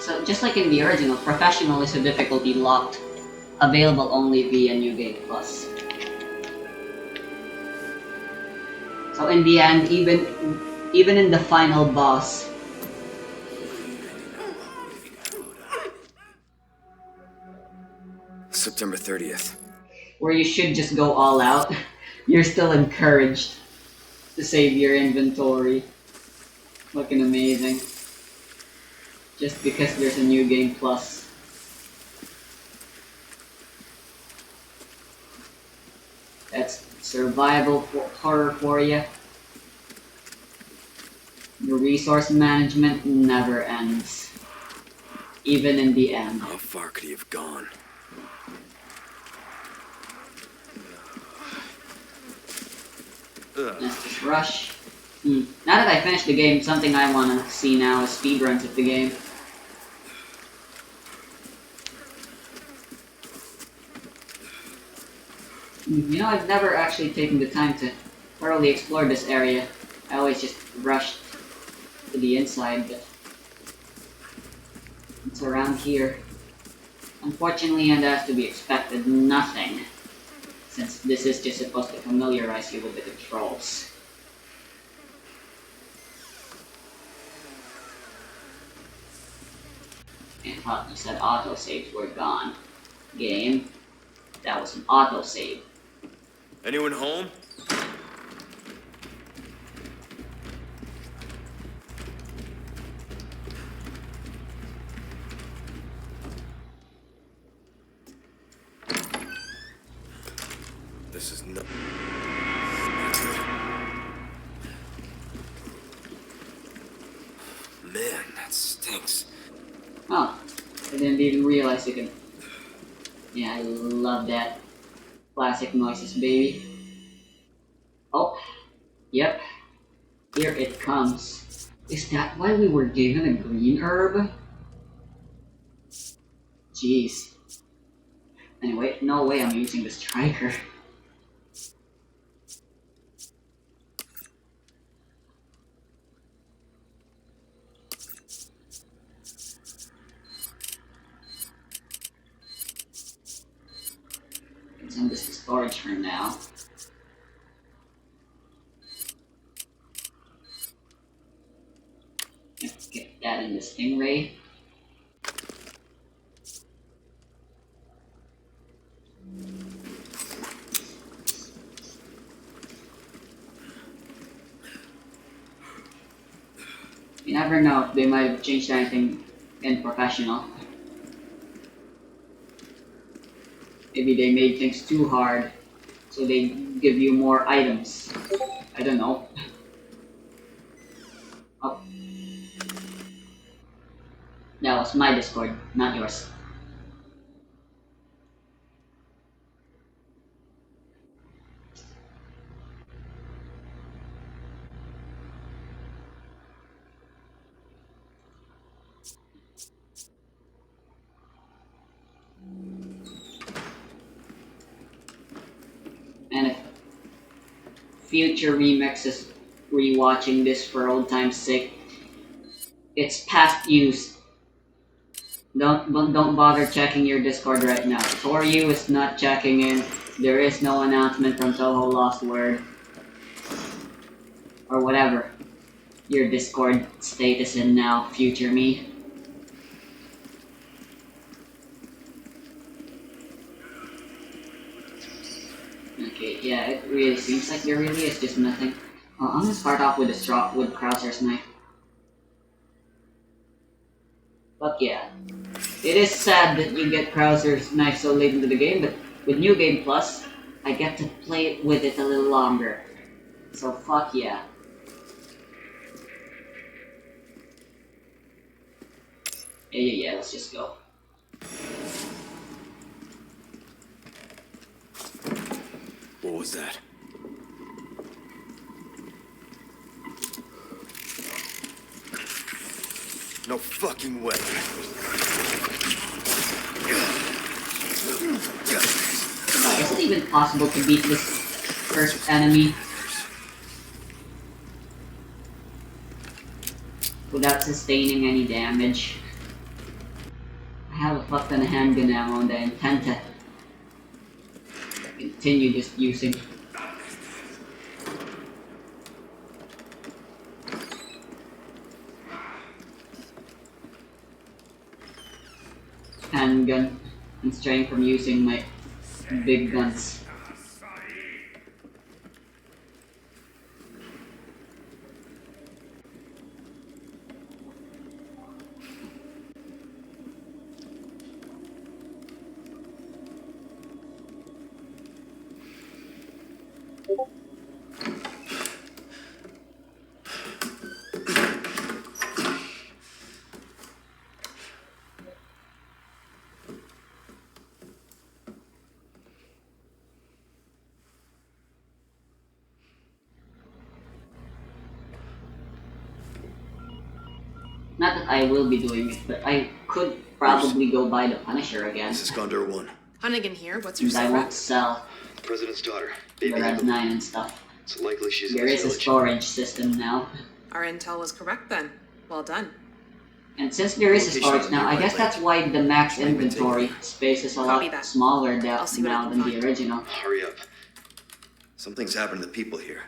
So just like in the original, Professional is a difficulty locked, available only via New Game Plus. So in the end, even in the final boss, September 30th. where you should just go all out, you're still encouraged to save your inventory. Fucking amazing. Just because there's a New Game Plus. That's survival horror for you. The resource management never ends. Even in the end. How far could he have gone? Let's just rush. Now that I finished the game, something I want to see now is speedruns of the game. You know, I've never actually taken the time to thoroughly explore this area. I always just rushed to the inside, but it's around here. Unfortunately, and as to be expected, nothing, since this is just supposed to familiarize you with the controls. And huh, you said autosaves were gone. Game, that was an autosave. Anyone home? This is no. Man, that stinks. Oh, I didn't even realize you could. Yeah, I love that. Classic noises, baby. Oh, yep. Here it comes. Is that why we were given a green herb? Jeez. Anyway, no way I'm using the striker. Send this to storage for now. Let's get that in the Stingray. You never know if they might have changed anything in Professional. Maybe they made things too hard, so they give you more items. I don't know. Oh. That was my Discord, not yours. And if future remixes rewatching this for old time's sake, it's past use. Don't bother checking your Discord right now. Toryu is not checking in. There is no announcement from Toho Lost Word. Or whatever your Discord status in now, future me. Okay, yeah, it really seems like there really is just nothing. I'm gonna start off with Krauser's knife. But yeah, it is sad that you get Krauser's knife so late into the game, but with New Game Plus, I get to play with it a little longer. So fuck yeah. Yeah, let's just go. What was that? No fucking way. Is it even possible to beat this first enemy without sustaining any damage? I have a fuck ton of handgun ammo and I intend to continue just using. Handgun and straying from using my big guns. Not that I will be doing it, but I could probably go buy the Punisher again. This is Condor 1. Hunnigan here. What's your Since I secret? won't sell President's daughter. the Red 9 and stuff. It's likely she's There is a storage system now. Our intel was correct then. Well done. And since there is a storage now, I guess that's why the max inventory space is a Copy lot that. smaller I'll see what I now can than the find. original. Hurry up. Something's happened to the people here.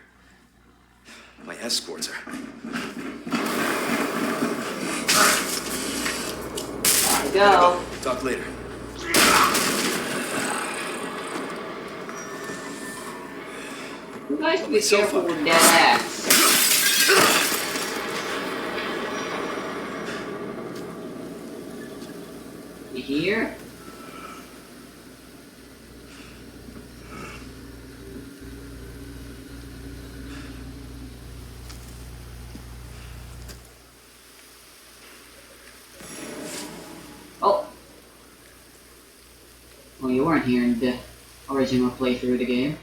My escorts are. Gotta go. Talk later. You guys be So careful far. with that axe. You hear? Oh. Well, you weren't here in the original playthrough of the game.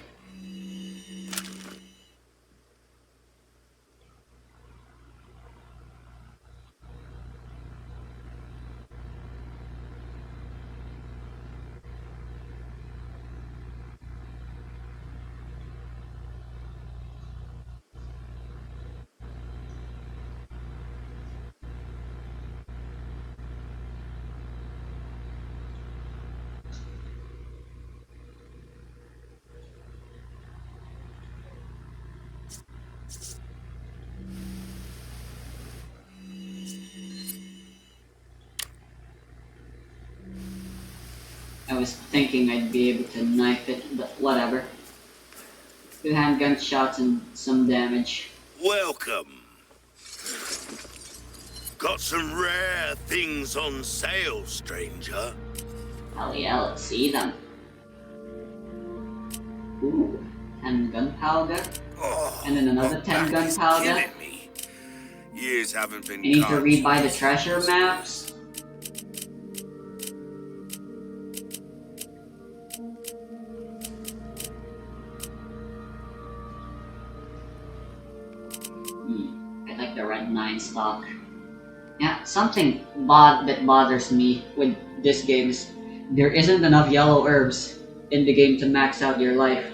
I was thinking I'd be able to knife it, but whatever. 2 handgun shots and some damage. Welcome. Got some rare things on sale, stranger. Hell yeah, let's see them. Ooh, 10 gunpowder. Oh, And then another my 10 back is gunpowder. killing me. Years haven't been I need to kind rebuy to the me. treasure maps. I like the Red 9 stock. Yeah, something that bothers me with this game is there isn't enough yellow herbs in the game to max out your life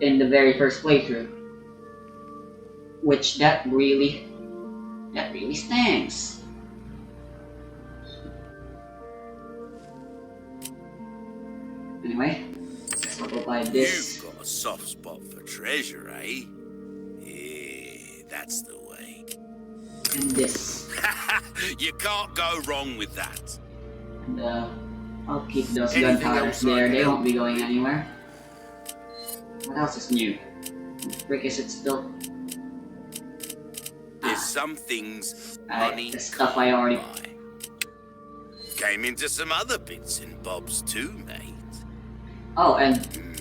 in the very first playthrough. Which that really stinks. Anyway, guess I'll go buy this. You've got a soft spot for treasure, eh? Yeah, that's the way. And this. You can't go wrong with that. And I'll keep those Anything gunpowders else I there, can they help won't be going anywhere. What else is new? Frick is it still? There's some things Alright, money the stuff I already... can't buy. Came into some other bits and bobs too, mate. Oh, and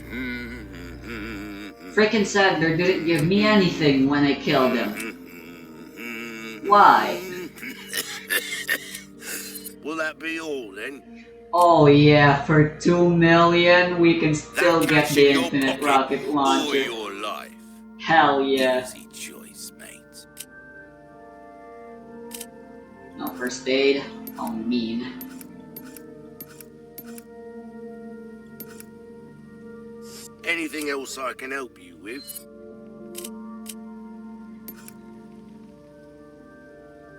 Mm-hmm. frickin' Sadler didn't give me anything when I killed him. Why? Will that be all then? Oh yeah, for 2 million we can still That get cash the in your infinite pocket rocket all launcher. your life. Hell yeah. Easy choice, mate. No first aid. How mean. Anything else I can help you with?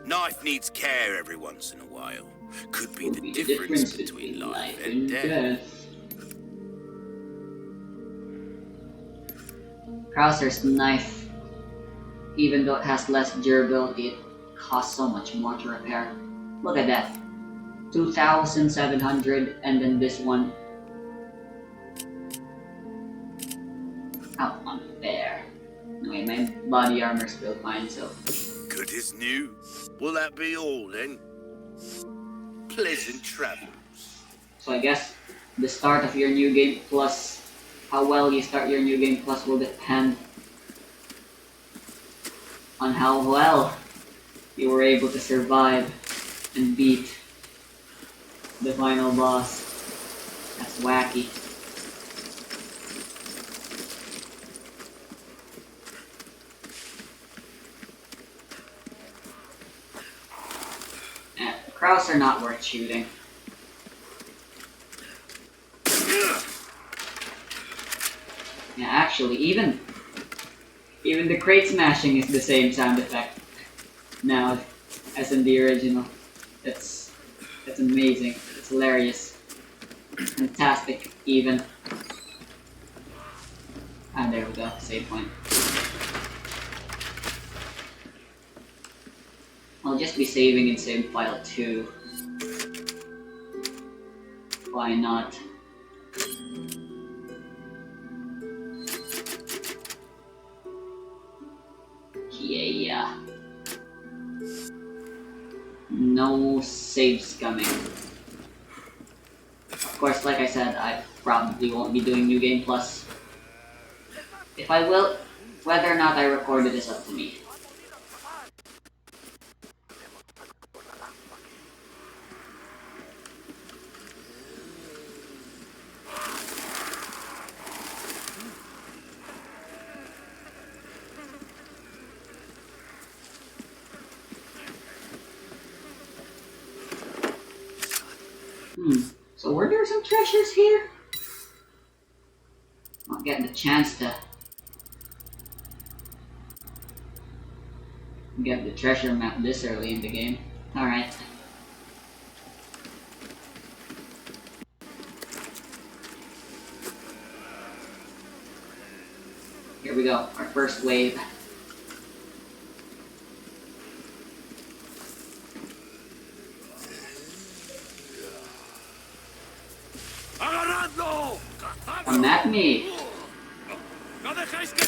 Knife needs care every once in a while. Could be the difference between life and death. Krauser's knife, even though it has less durability, it costs so much more to repair. Look at that. 2,700, and then this one. How unfair. Anyway, my body armor's still fine, so... Good as new. Will that be all then? Pleasant travels. So I guess the start of your new game plus how well you start your new game plus will depend on how well you were able to survive and beat the final boss. That's wacky. Kraus are not worth shooting. Yeah, actually, even the crate smashing is the same sound effect now as in the original. That's amazing. It's hilarious, fantastic, even. And there we go, save point. I'll just be saving in save file 2. Why not? Yeah. No saves coming. Of course, like I said, I probably won't be doing New Game Plus. If I will, whether or not I record it is up to me. So were there some treasures here? Not getting the chance to get the treasure map this early in the game. Alright. Here we go, our first wave. Come at me! ¡No dejéis que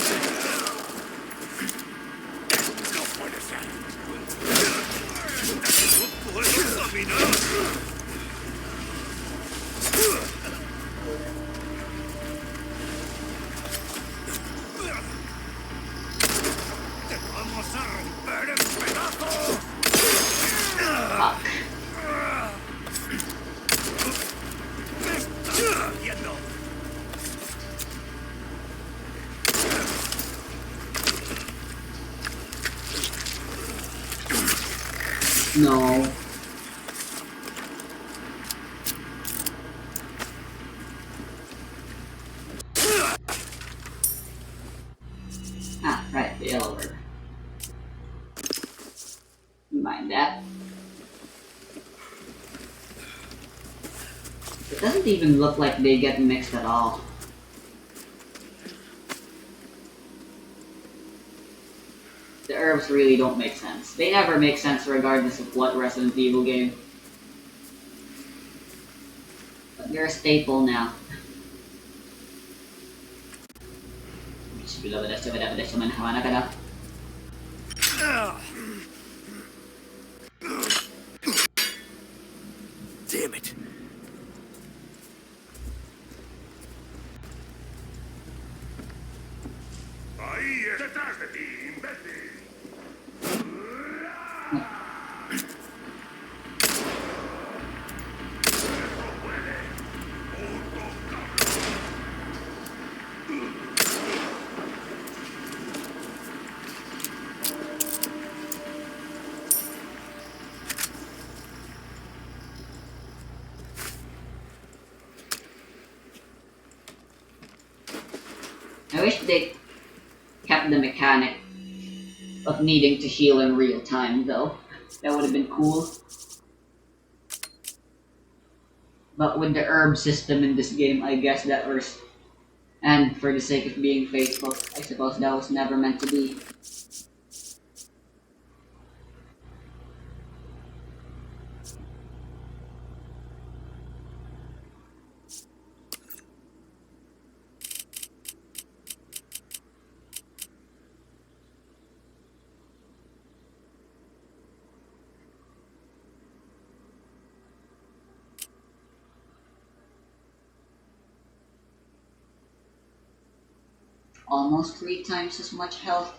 No puede ser. No puedo caminar. Te vamos a romper en pedazos. Fuck. ¿Qué estás haciendo? No. Ah, right, the yellow word. Mind that. It doesn't even look like they get mixed at all. The herbs really don't make sense. They never make sense regardless of what Resident Evil game. But they're a staple now. Damn it. Ahí, detrás de ti, imbécil. I wish they kept the mechanic of needing to heal in real time, though. That would have been cool. But with the herb system in this game, I guess that was... And for the sake of being faithful, I suppose that was never meant to be. Almost 3 times as much health.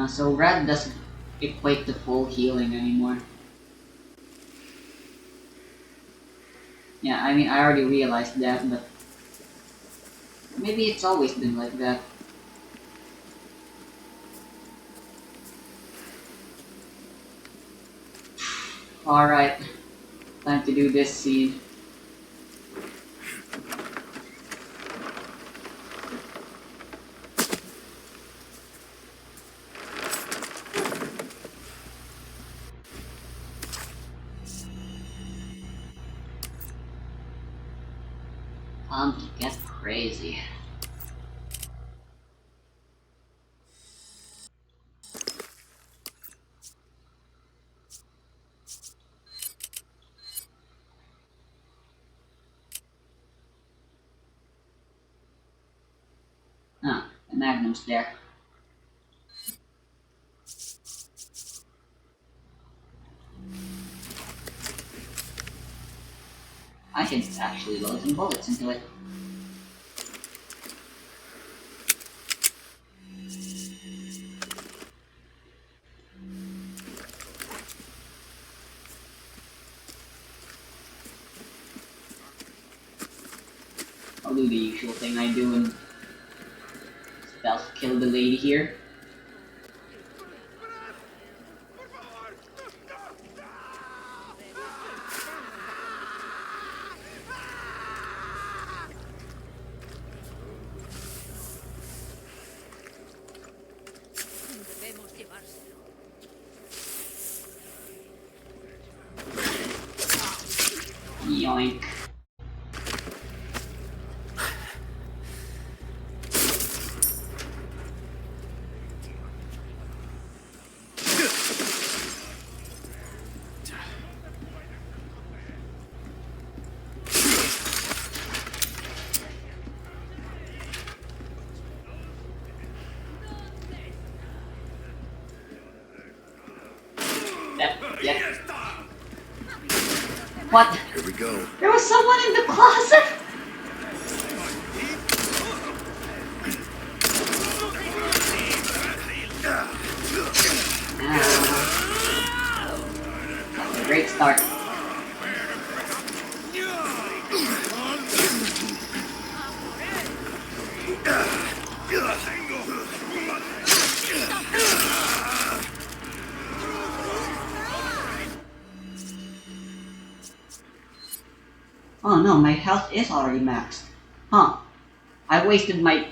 So red doesn't equate to full healing anymore. Yeah, I mean, I already realized that, but maybe it's always been like that. Alright, time to do this scene. Time to get crazy. Ah, the magnum's there. I should actually load some bullets into it. I'll do the usual thing I do and stealth kill the lady here. Yoink. Yep. What? Here we go. There was someone in the closet? That's a great start. Oh no, my health is already maxed. Huh. I wasted my...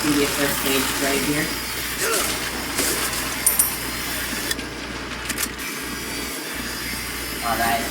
Maybe a first aid right here. Alright.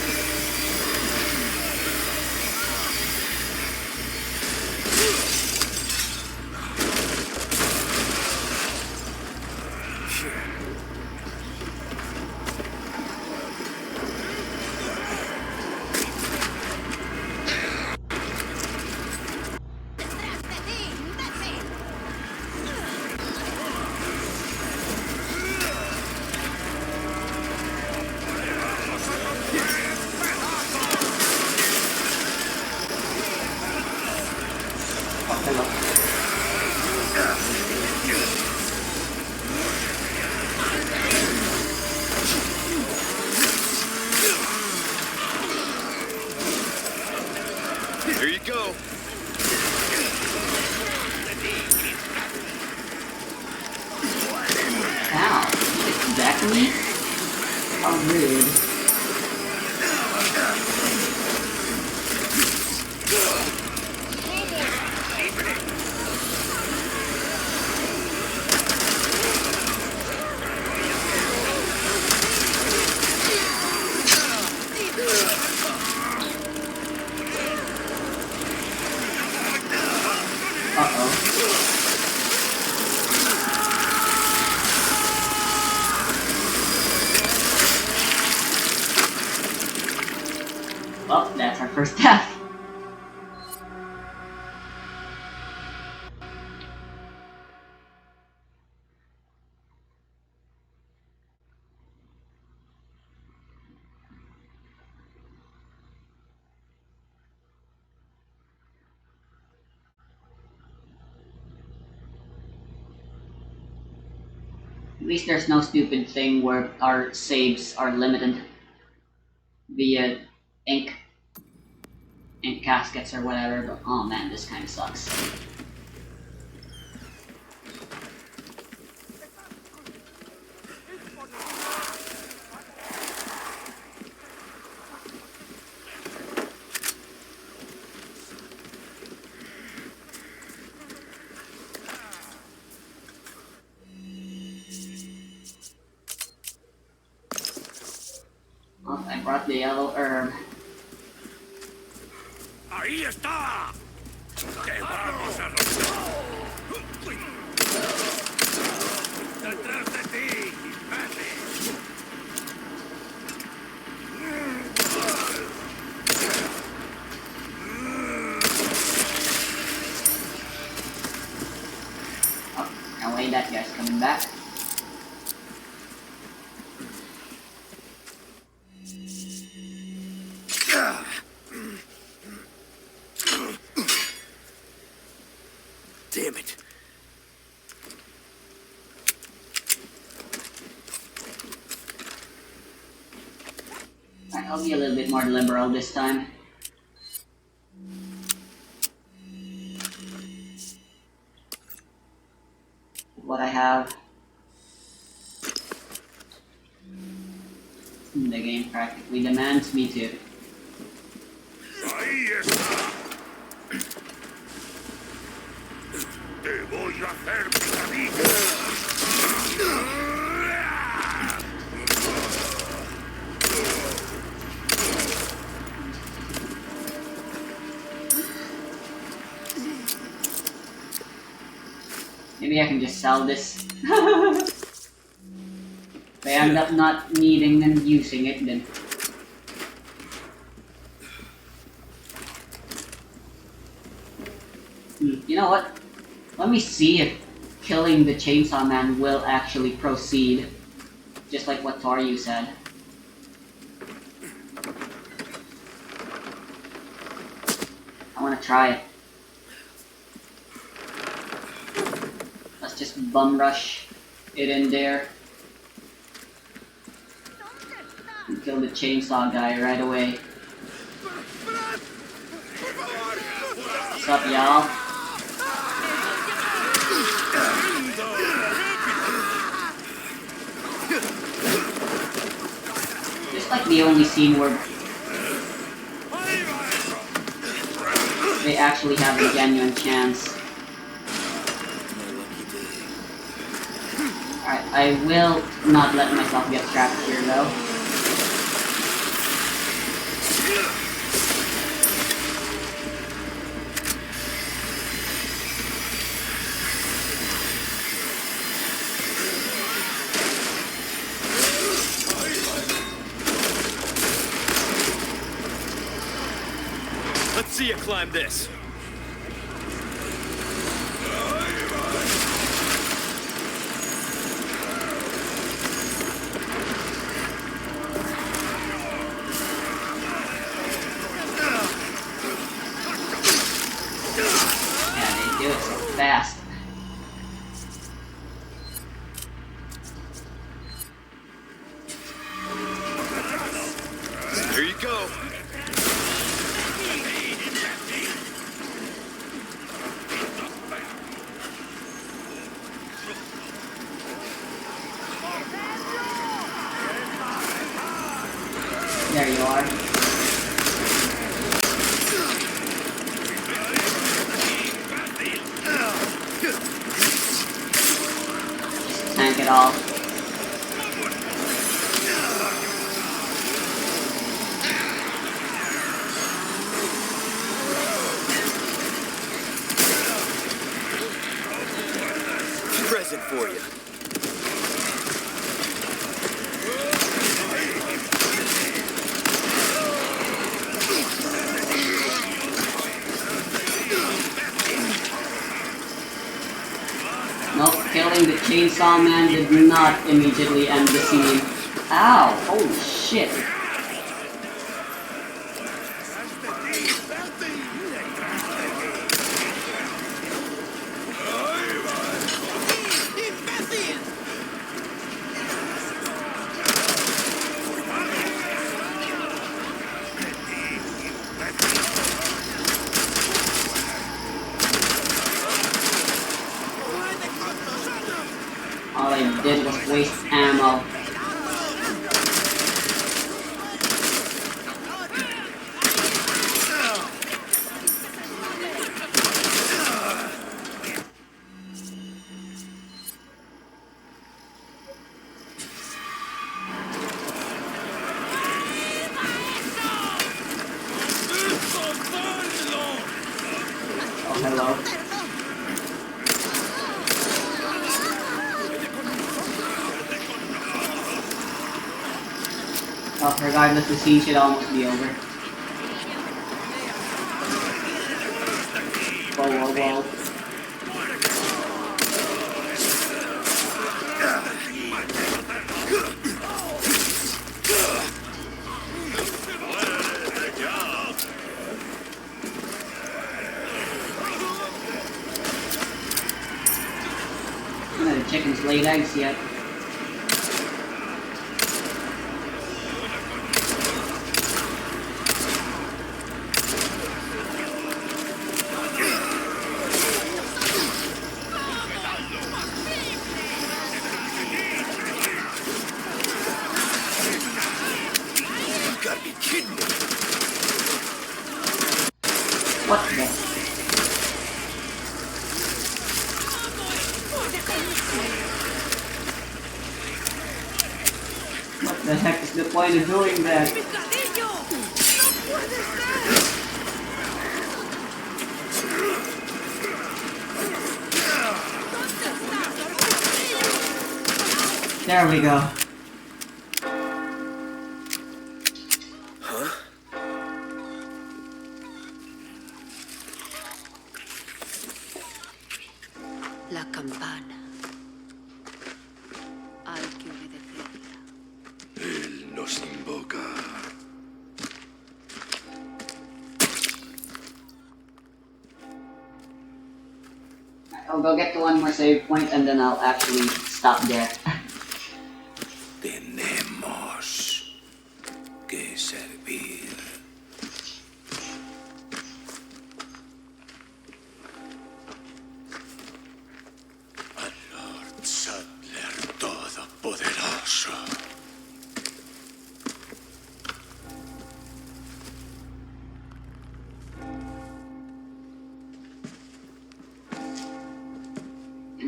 Here you go. Ow. It's back me? How rude. Well, that's our first death. At least there's no stupid thing where our saves are limited via ink caskets or whatever, but oh man, this kind of sucks. Oh, I brought the yellow herb. ¡Ahí está! ¡Te vamos a ¡Detrás de ti, imbécil! Oh, no way, that guy's coming back. Damn it. Alright, I'll be a little bit more liberal this time. What I have. The game practically demands me to. ¡Ahí está! ¡Te voy a hacer picadillo! Maybe I can just sell this. If I end up not needing and using it, then... You know what? Let me see if killing the Chainsaw Man will actually proceed. Just like what Toryu said. I wanna try it. Let's just bum rush it in there. And kill the chainsaw guy right away. What's up, y'all? Just like the only scene where they actually have a genuine chance. Alright, I will not let myself get trapped here though. Let's see you climb this. Yeah, they do it so fast. Here you go. There you are. Tank it all. Present for you. Nope, killing the chainsaw man did not immediately end the scene. Ow! Holy shit! All I did was waste ammo. Oh, hello. Well, regardless, the scene should almost be over. Whoa, whoa, whoa. The chicken's laid eggs yet. You gotta be kidding me. What the? What the heck is the point of doing that? There we go. La campana. Hay que obedecerla. Él nos invoca. I'll go get to one more save point and then I'll actually stop there. Tenemos que servir. Al Lord Sadler Todopoderoso.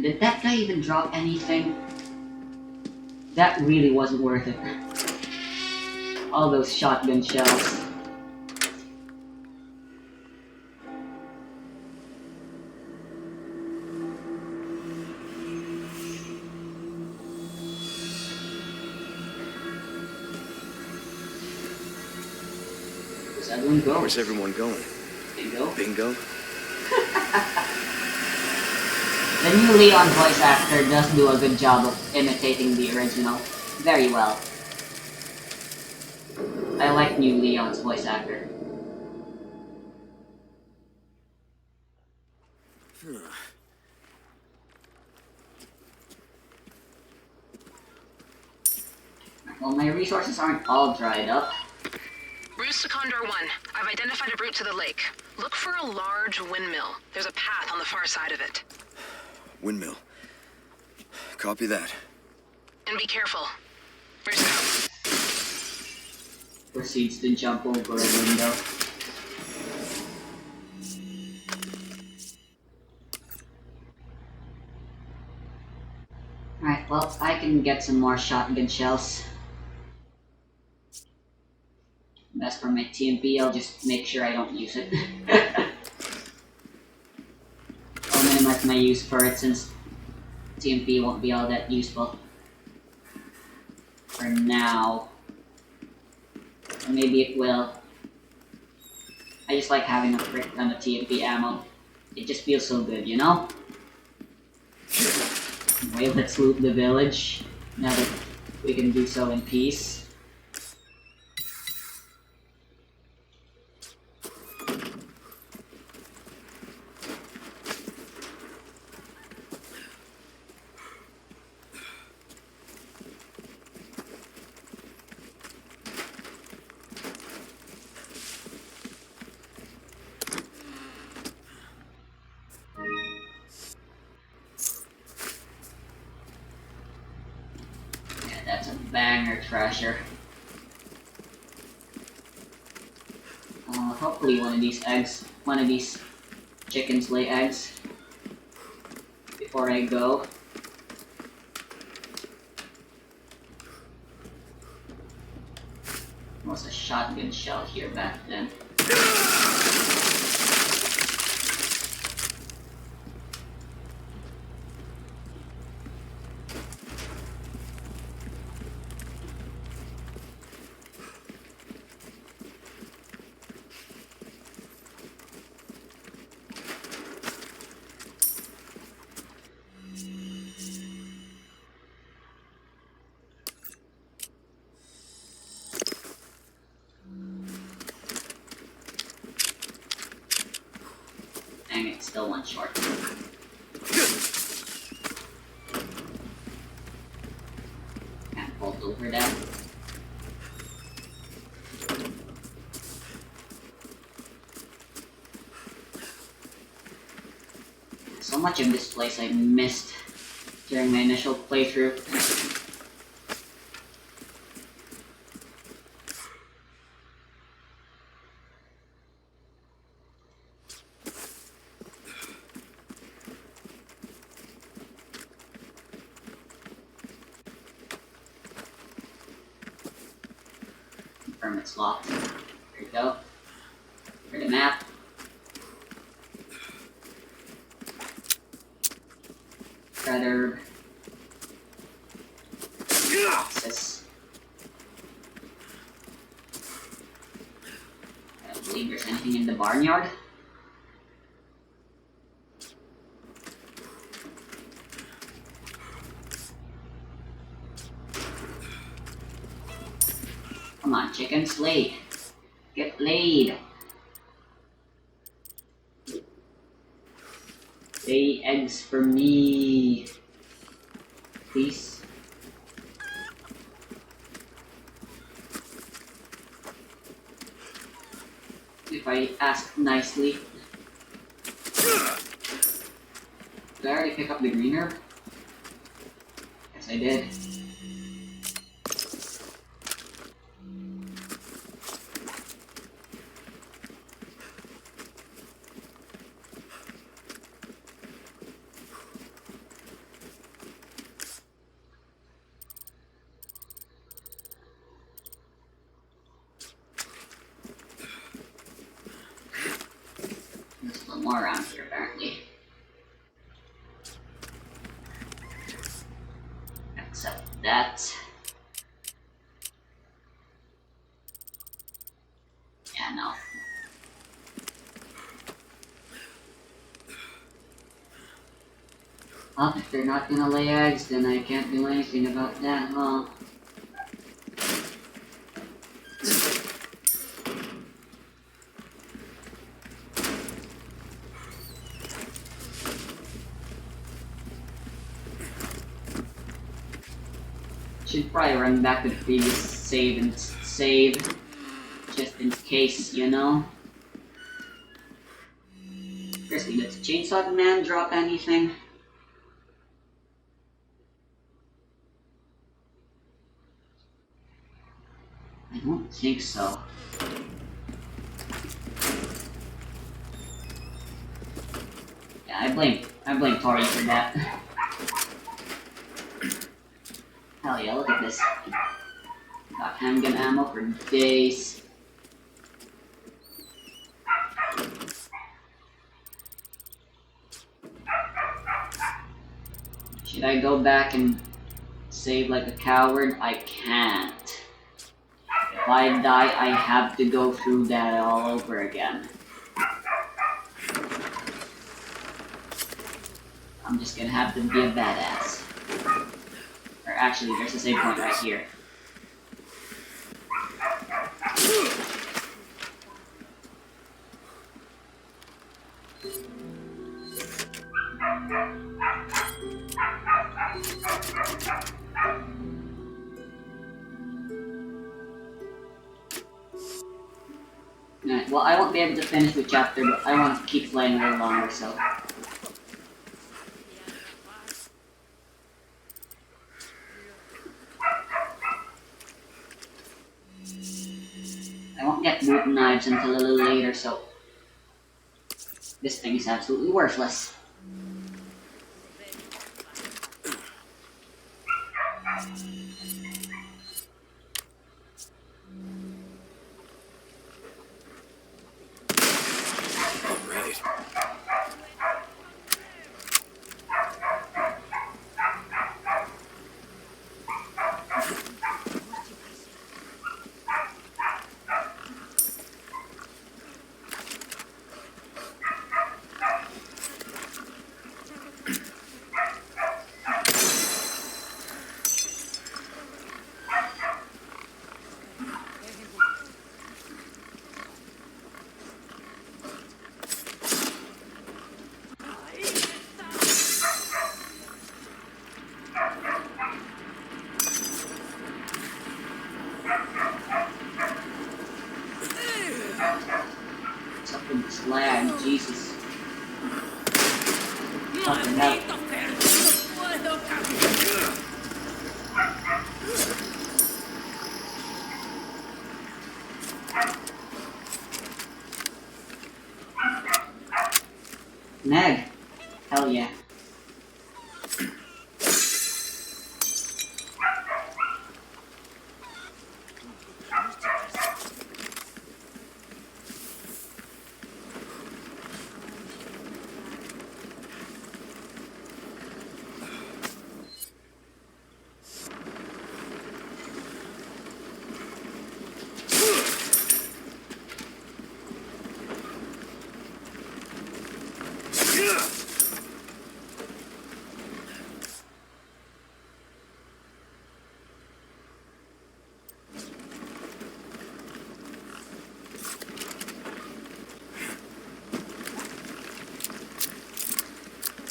Did that guy even drop anything? That really wasn't worth it. All those shotgun shells. Where's everyone going? Where's everyone going? Bingo. Bingo? The new Leon voice actor does do a good job of imitating the original. Very well. I like new Leon's voice actor. Well, my resources aren't all dried up. Roost to Condor 1. I've identified a route to the lake. Look for a large windmill. There's a path on the far side of it. Windmill. Copy that. And be careful. Roost out. Proceeds to jump over a window. Alright, well, I can get some more shotgun shells. As for my TMP, I'll just make sure I don't use it. I'll minimize my use for it since TMP won't be all that useful. For now. Or maybe it will. I just like having a frick ton of TMP ammo. It just feels so good, you know? Anyway, let's loot the village. Now that we can do so in peace. That's a banger treasure. Hopefully one of these chickens lay eggs before I go. There was a shotgun shell here back then. Dang it, still one short. Can't bolt over that. So much of this place I missed during my initial playthrough. Confirm it's locked. There you go. For the map. Rather. Access. I don't believe there's anything in the barnyard. Come on, chickens, lay. Get laid. Lay eggs for me. Please. If I ask nicely. Did I already pick up the green herb? Yes, I did. more around here, apparently. Except that. Yeah, no. Well, if they're not gonna lay eggs, then I can't do anything about that, huh? Should probably run back to the previous save and save, just in case, you know? Firstly, does Chainsaw Man drop anything? I don't think so. Yeah, I blame Tori for that. Hell yeah, look at this. Got handgun ammo for days. Should I go back and save like a coward? I can't. If I die, I have to go through that all over again. I'm just gonna have to be a badass. Or actually, there's a save point right here. Alright, well, I won't be able to finish the chapter, but I want to keep playing a little longer, so. I won't get wooden knives until a little later, so. This thing is absolutely worthless. Lag, Jesus. Fucking hell. Meg. Hell yeah.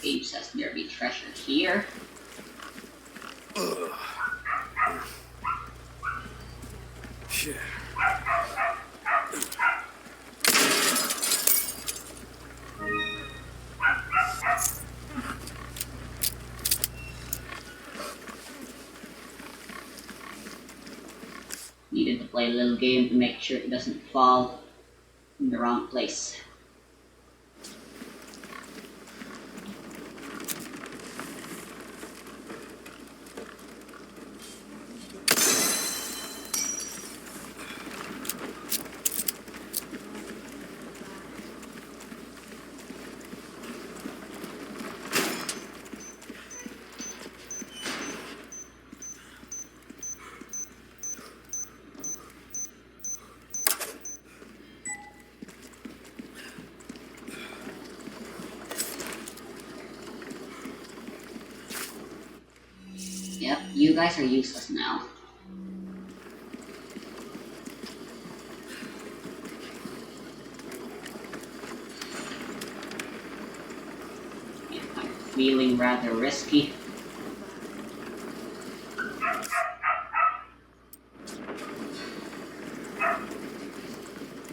Game says there be treasure here. Shit. Needed to play a little game to make sure it doesn't fall in the wrong place. Yep, you guys are useless now. Yeah, I'm feeling rather risky.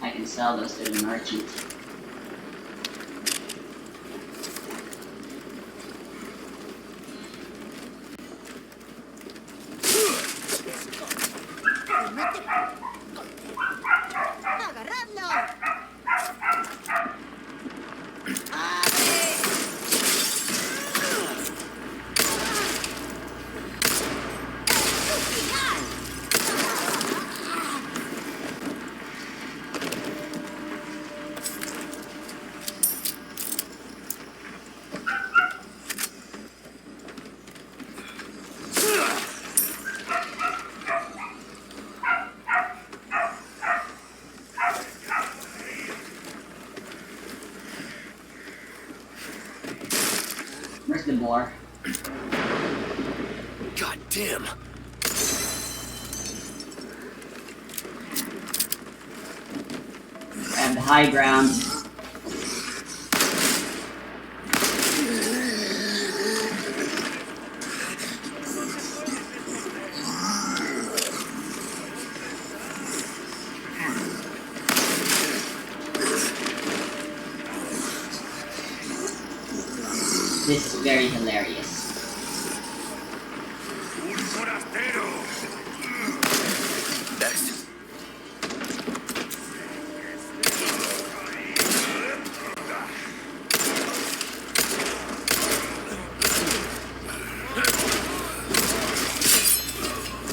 I can sell those to the merchant. Where's the boar? God damn. And the high ground. This is very hilarious. Next.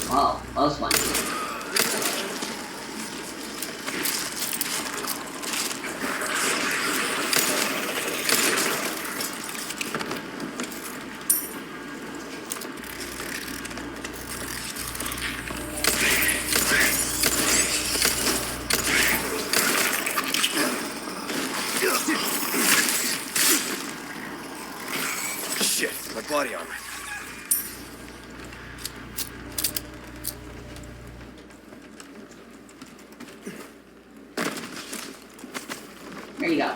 Whoa, close one. Shit, my body armor. There you go.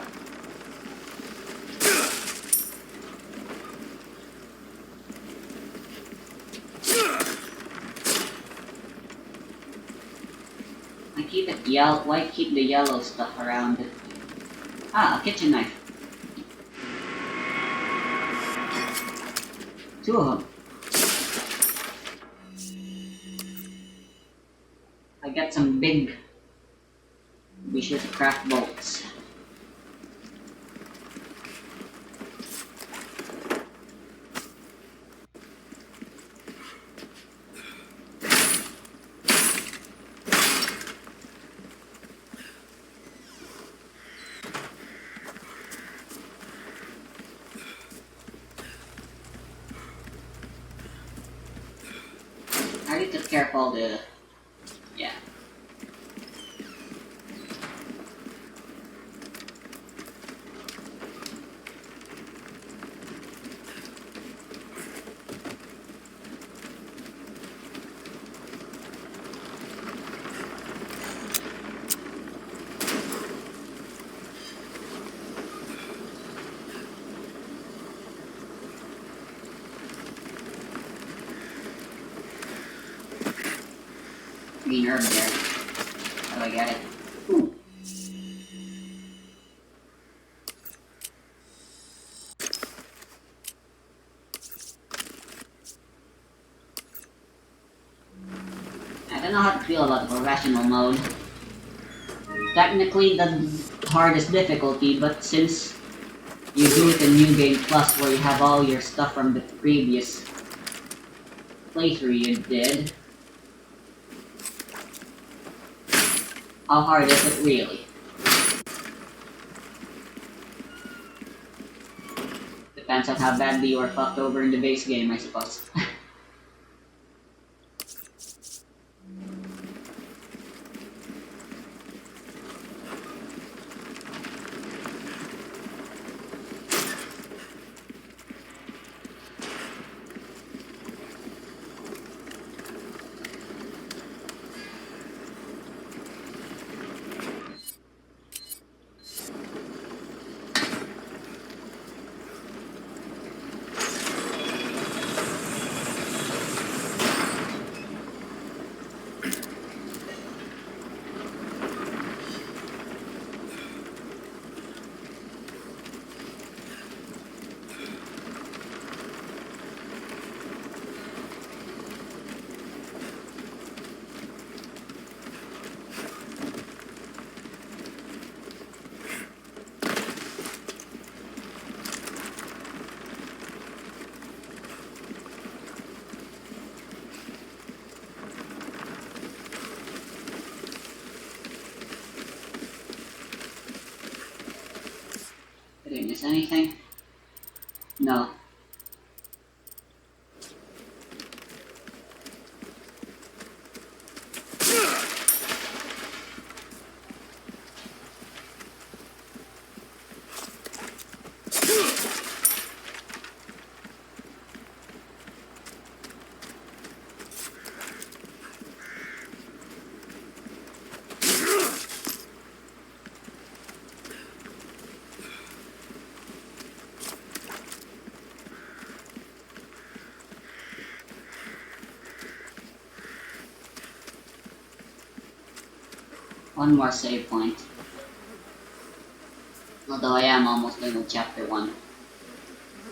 I keep it yellow. Why keep the yellow stuff around it? Ah, a kitchen knife. 2 of them. I got some big. Be sure to craft bolts. I need to care of all the. Yeah. Green herb there. How do I get it? Ooh. I don't know how to feel about the professional mode. Technically the hardest difficulty, but since you do it in New Game Plus where you have all your stuff from the previous playthrough you did, how hard is it really? Depends on how badly you are fucked over in the base game, I suppose. miss anything? No. One more save point. Although I am almost done with chapter 1.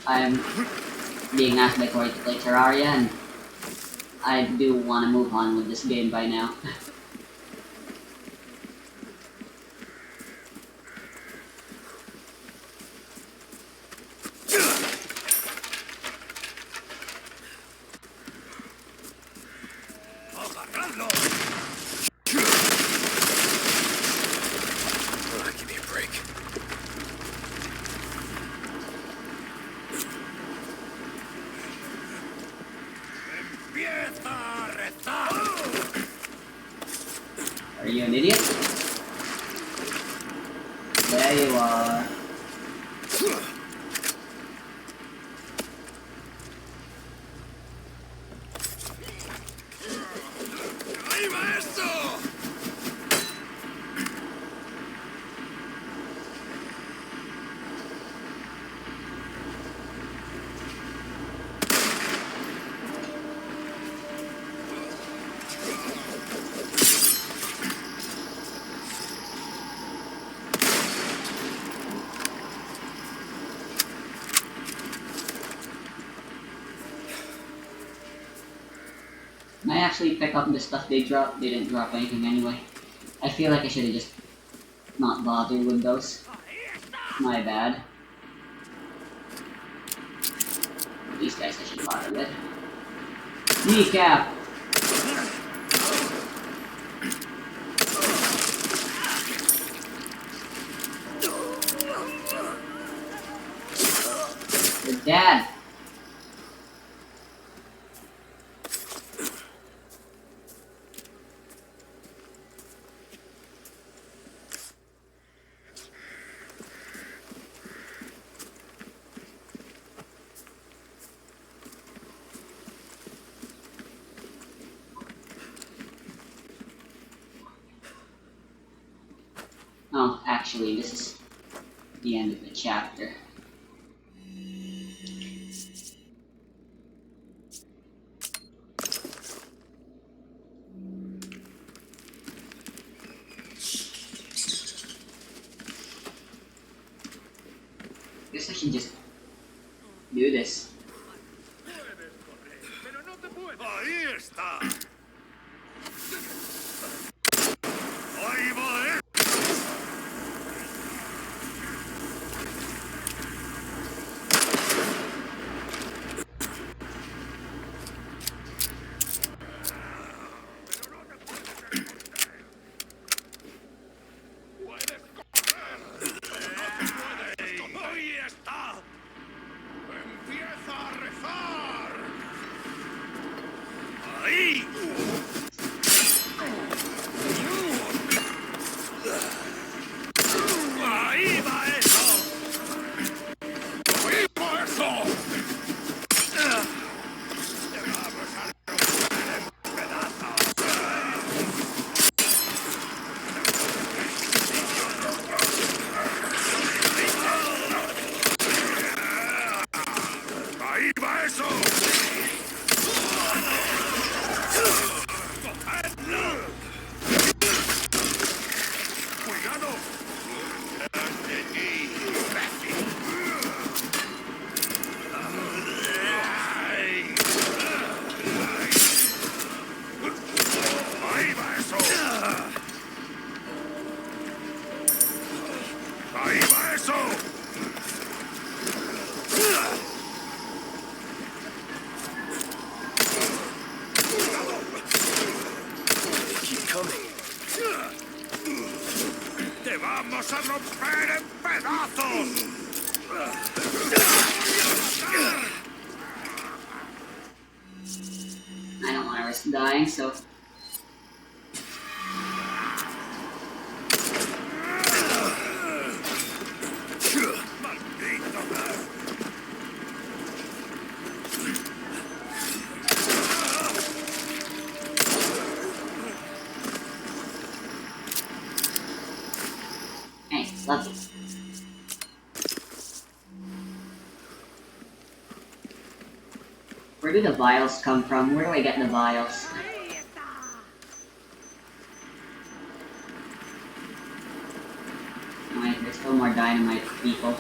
I am being asked by Corey to play Terraria, and I do want to move on with this game by now. Give me a break. Are you an idiot? There you are. Can I actually pick up the stuff they dropped? They didn't drop anything anyway. I feel like I should have just not bothered with those. My bad. These guys I should bother with. Kneecap! Your dad! Oh, actually, this is the end of the chapter. Guess I should just do this. Ahí está. Ahí va, Ahí está. Empieza a rezar. Ahí. Ahí va eso. Ahí va eso. Te vamos a romper en pedazos. Ahí va eso. ¡Cogedlo! ¡Cuidado! ¡Ande aquí, imbécil! ¡Ahí va eso! ¡Ahí va eso! Keep coming. ¡Te vamos a romper en pedazos! I don't want to risk dying, so. Hey, lovely. Where do the vials come from? Where do I get the vials? Wait, there's still more dynamite, people.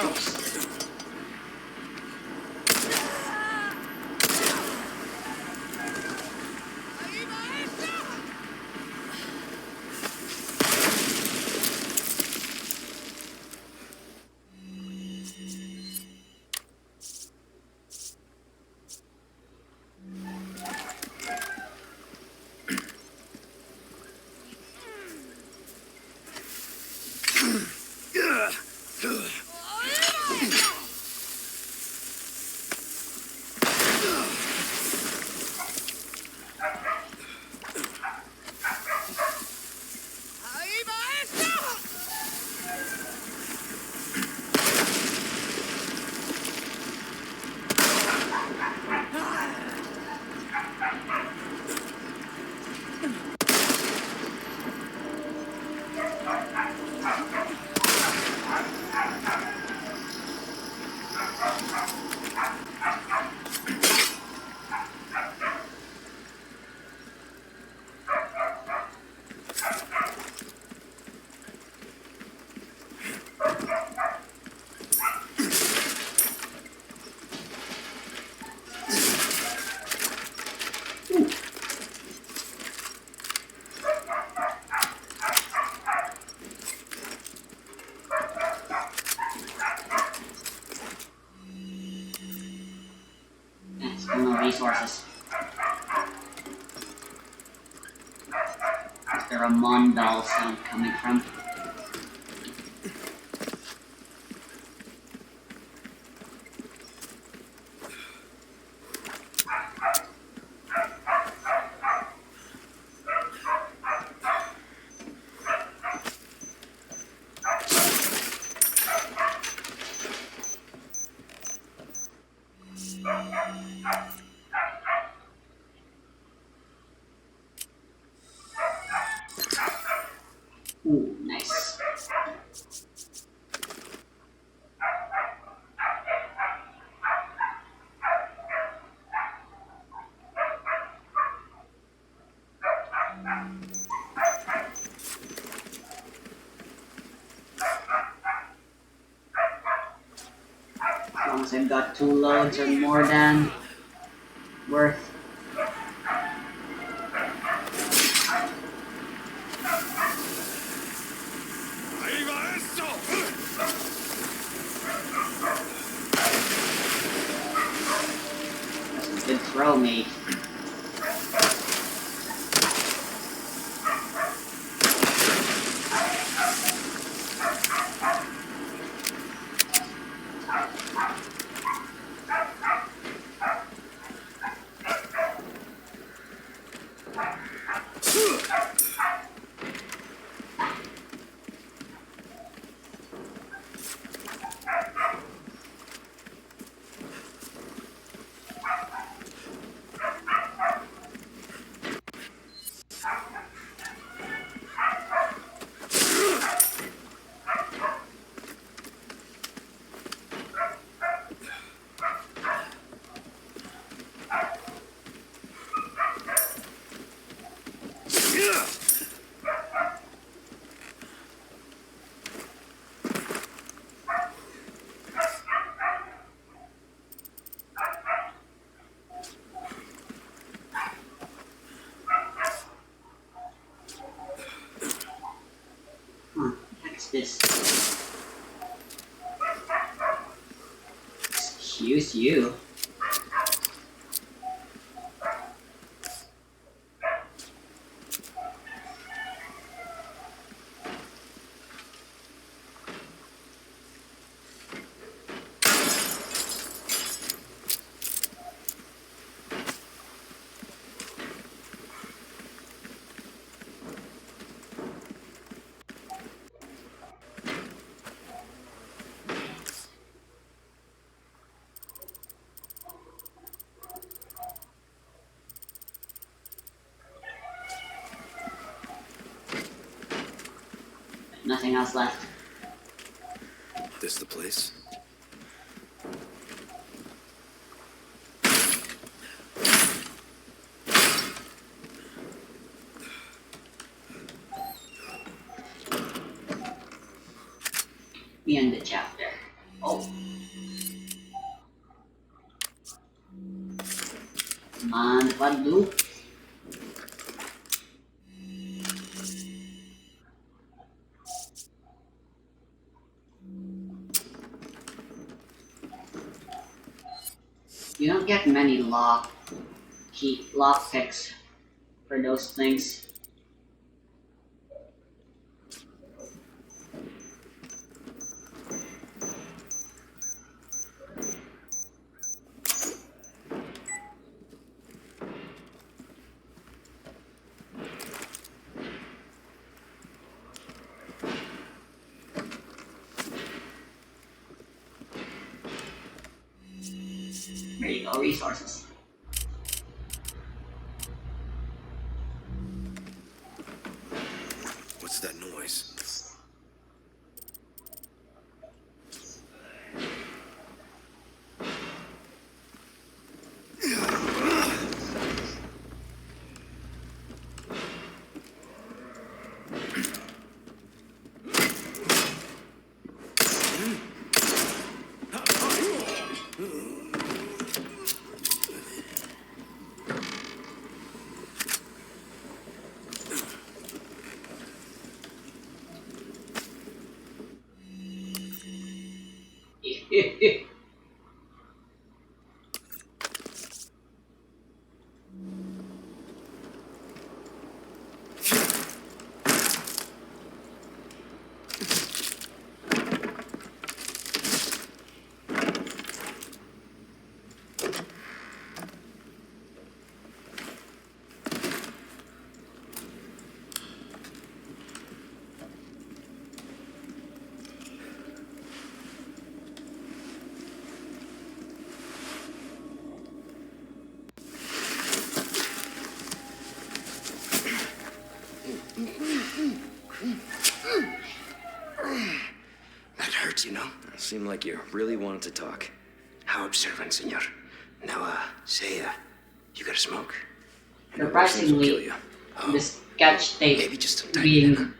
Oops. Still no resources. Is there a Mondal sound coming from? Ooh, nice. As long as I've got 2 loads or more than worth. That's a good throw, mate. This. Excuse you. Nothing else left. This the place? We end the chapter. Oh. Man, Padu. You don't get many lock picks for those things. There you go, resources. What's that noise? That hurts, you know. Seemed like you really wanted to talk. How observant, senor. Now, say, you gotta smoke. Surprisingly, the sketch tape Maybe just being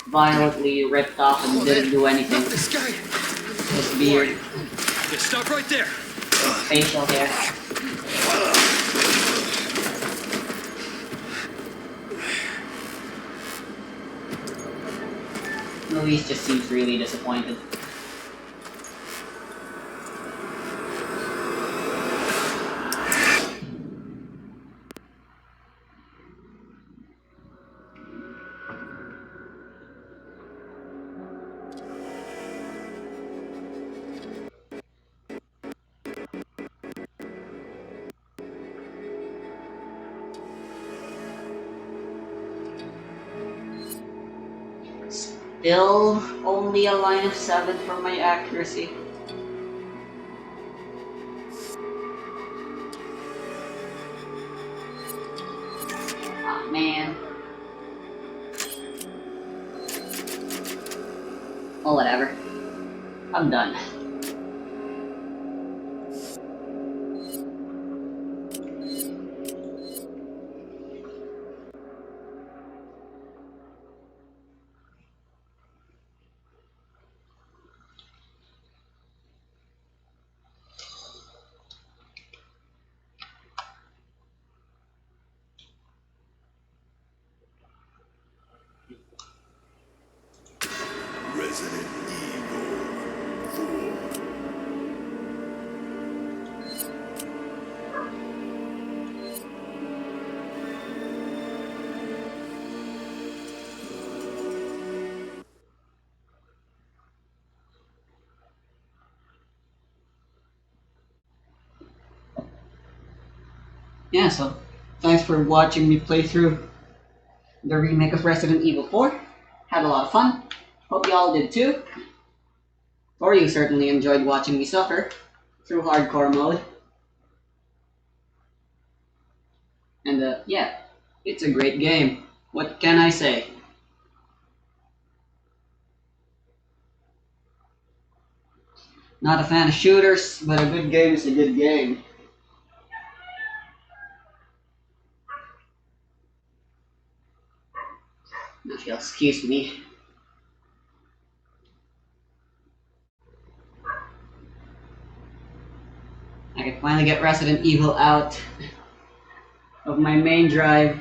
violently ripped off and didn't do anything. This guy. His beard, Okay, stop right there. facial hair. Luis just seems really disappointed. Still only a line of 7 for my accuracy. Ah, man. Oh, whatever. I'm done. Resident Evil 4. Yeah, so thanks for watching me play through the remake of Resident Evil 4. Had a lot of fun. Hope you all did too. Or you certainly enjoyed watching me suffer through hardcore mode. And yeah, it's a great game. What can I say? Not a fan of shooters, but a good game is a good game. If you'll excuse me. I can finally get Resident Evil out of my main drive.